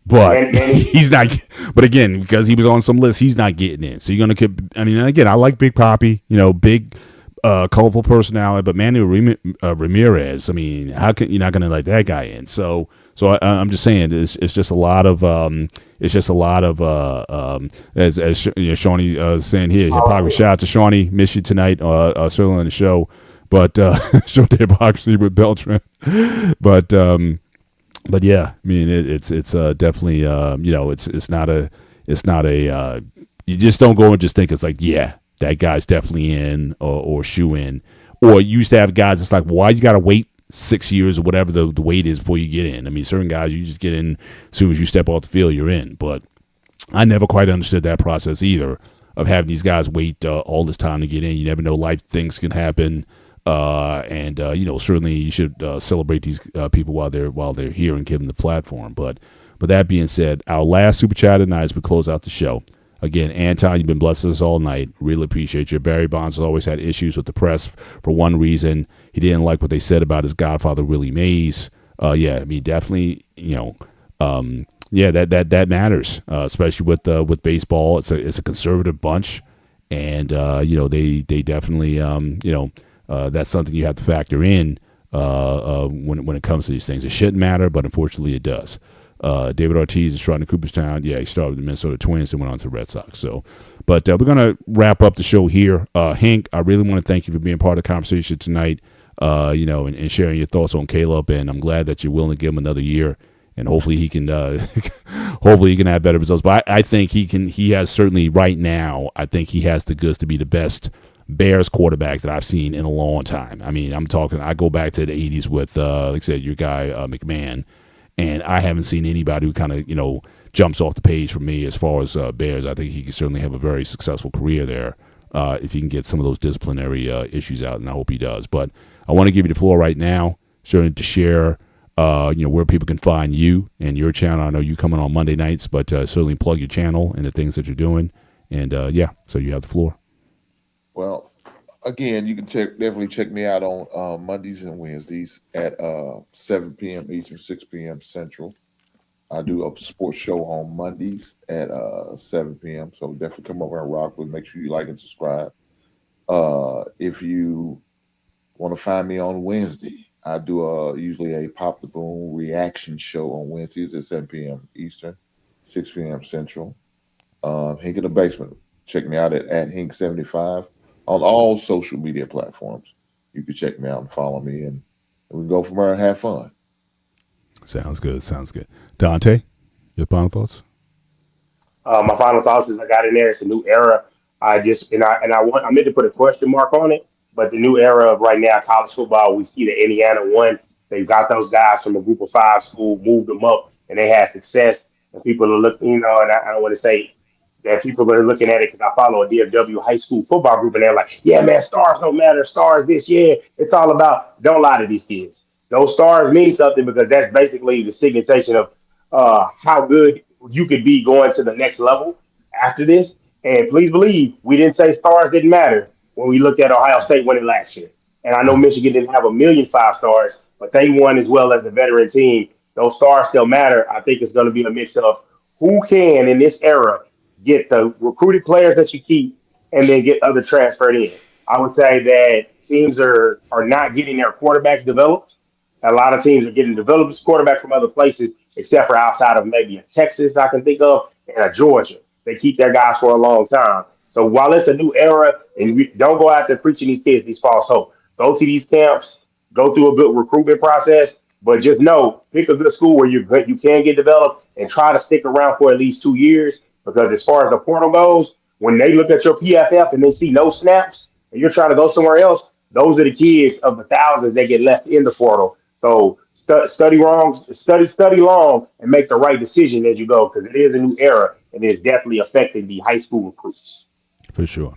But he's not. But again, because he was on some list, he's not getting in. So you're gonna keep. I mean, again, I like Big Papi. Big, colorful personality. But Manny Ramirez. I mean, how can you're not gonna let that guy in? So I'm just saying, it's just a lot of. As Shawnee saying here, hypocrisy. Shout out to Shawnee. Miss you tonight. Certainly on the show, but show the hypocrisy with Beltran. But yeah, I mean it's definitely it's not a you just don't go and just think it's like that guy's definitely in or shoe in, or you used to have guys it's like why you got to wait 6 years or whatever the wait is before you get in. I mean certain guys you just get in as soon as you step off the field you're in, but I never quite understood that process either of having these guys wait all this time to get in. You never know, life things can happen. Certainly you should celebrate these people while they're here and give them the platform. But that being said, our last super chat tonight as we close out the show. Again, Anton, you've been blessing us all night. Really appreciate you. Barry Bonds has always had issues with the press for one reason. He didn't like what they said about his godfather, Willie Mays. I mean, definitely, that matters, especially with baseball. It's a conservative bunch, and they definitely that's something you have to factor in when it comes to these things. It shouldn't matter, but unfortunately it does. David Ortiz is starting in Cooperstown. Yeah, he started with the Minnesota Twins and went on to the Red Sox. So, but we're going to wrap up the show here. Hank, I really want to thank you for being part of the conversation tonight, and sharing your thoughts on Caleb. And I'm glad that you're willing to give him another year. And hopefully he can, hopefully he can have better results. But I think he has certainly right now, I think he has the goods to be the best Bears quarterback that I've seen in a long time. I mean, I go back to the 80s with, like I said, your guy, McMahon. And I haven't seen anybody who kind of, jumps off the page for me as far as Bears. I think he can certainly have a very successful career there if he can get some of those disciplinary issues out, and I hope he does. But I want to give you the floor right now, certainly to share, where people can find you and your channel. I know you coming on Monday nights, but certainly plug your channel and the things that you're doing. And, so you have the floor. Well, again, you can definitely check me out on Mondays and Wednesdays at 7 p.m. Eastern, 6 p.m. Central. I do a sports show on Mondays at 7 p.m. So definitely come over and rock with. Make sure you like and subscribe. If you want to find me on Wednesday, I do usually a Pop the Boom reaction show on Wednesdays at 7 p.m. Eastern, 6 p.m. Central. Hink in the Basement. Check me out at Hink75 on all social media platforms. You can check me out and follow me, and we can go from there and have fun. Sounds good. Dante, your final thoughts? My final thoughts is I got in there. It's a new era. I meant to put a question mark on it, but the new era of right now college football. We see that Indiana won. They've got those guys from a Group of 5 school, moved them up, and they had success. And people are looking, and I don't want to say that people are looking at it because I follow a DFW high school football group, and they're like, "Yeah, man, stars don't matter. Stars this year. It's all about." Don't lie to these kids. Those stars mean something because that's basically the signification of how good you could be going to the next level after this. And please believe we didn't say stars didn't matter when we looked at Ohio State winning last year. And I know Michigan didn't have 1,000,000 5 stars, but they won as well as the veteran team. Those stars still matter. I think it's going to be a mix of who can in this era get the recruited players that you keep and then get other transferred in. I would say that teams are not getting their quarterbacks developed. A lot of teams are getting developed quarterbacks from other places, except for outside of maybe a Texas I can think of and a Georgia. They keep their guys for a long time. So while it's a new era, and we don't go out there preaching these kids these false hope. Go to these camps, go through a good recruitment process, but just know, pick a good school where you can get developed and try to stick around for at least 2 years. Because as far as the portal goes, when they look at your PFF and they see no snaps and you're trying to go somewhere else, those are the kids of the thousands that get left in the portal. So study long, and make the right decision as you go, because it is a new era and it's definitely affecting the high school recruits. For sure.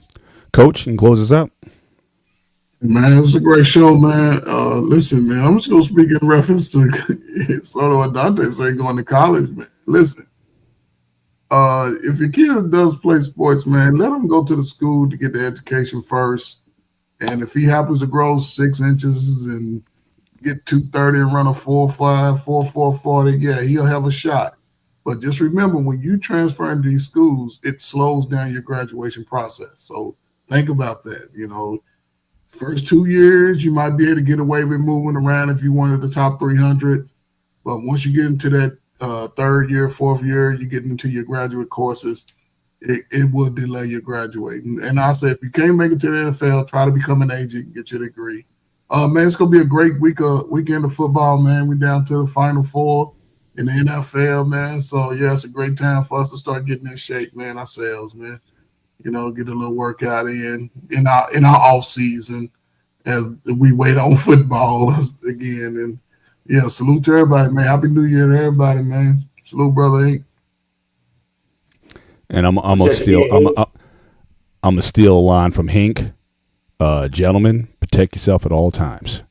Coach, and close us out. Man, it's a great show, man. Listen, man, I'm just going to speak in reference to sort of what Dante said going to college, man. Listen, if your kid does play sports, man, let him go to the school to get the education first. And if he happens to grow 6 inches and get 230 and run a 4.5, 4.4 40, yeah, he'll have a shot. But just remember, when you transfer into these schools, it slows down your graduation process. So think about that. First 2 years, you might be able to get away with moving around if you wanted the top 300. But once you get into that third year, fourth year, you get into your graduate courses, it will delay your graduating. And I say, if you can't make it to the NFL, try to become an agent, get your degree. Man, it's going to be a great weekend of football, man. We're down to the Final Four in the NFL, man. So, yeah, it's a great time for us to start getting in shape, man, ourselves, man. Get a little workout in our off season as we wait on football again. And, yeah, salute to everybody, man. Happy New Year to everybody, man. Salute, brother Hank. And I'm gonna steal a line from Hank. Gentlemen, protect yourself at all times.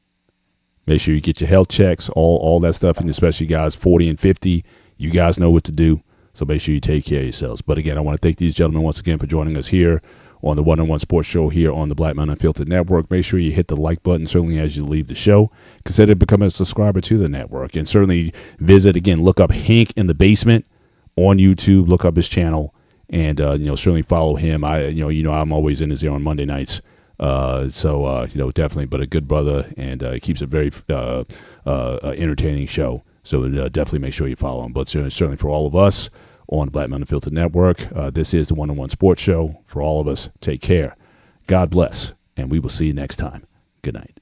Make sure you get your health checks, all that stuff, and especially guys 40 and 50. You guys know what to do, so make sure you take care of yourselves. But again, I want to thank these gentlemen once again for joining us here on the One-on-One Sports Show here on the Black Man Unfiltered Network. Make sure you hit the like button, certainly as you leave the show. Consider becoming a subscriber to the network. And certainly visit, again, look up Hank in the Basement on YouTube. Look up his channel and, certainly follow him. I'm always in his there on Monday nights. Definitely, but a good brother, and keeps a very entertaining show. So definitely make sure you follow him. But certainly for all of us on the Black Man Unfiltered Network, this is the One-on-One Sports Show. For all of us, take care. God bless, and we will see you next time. Good night.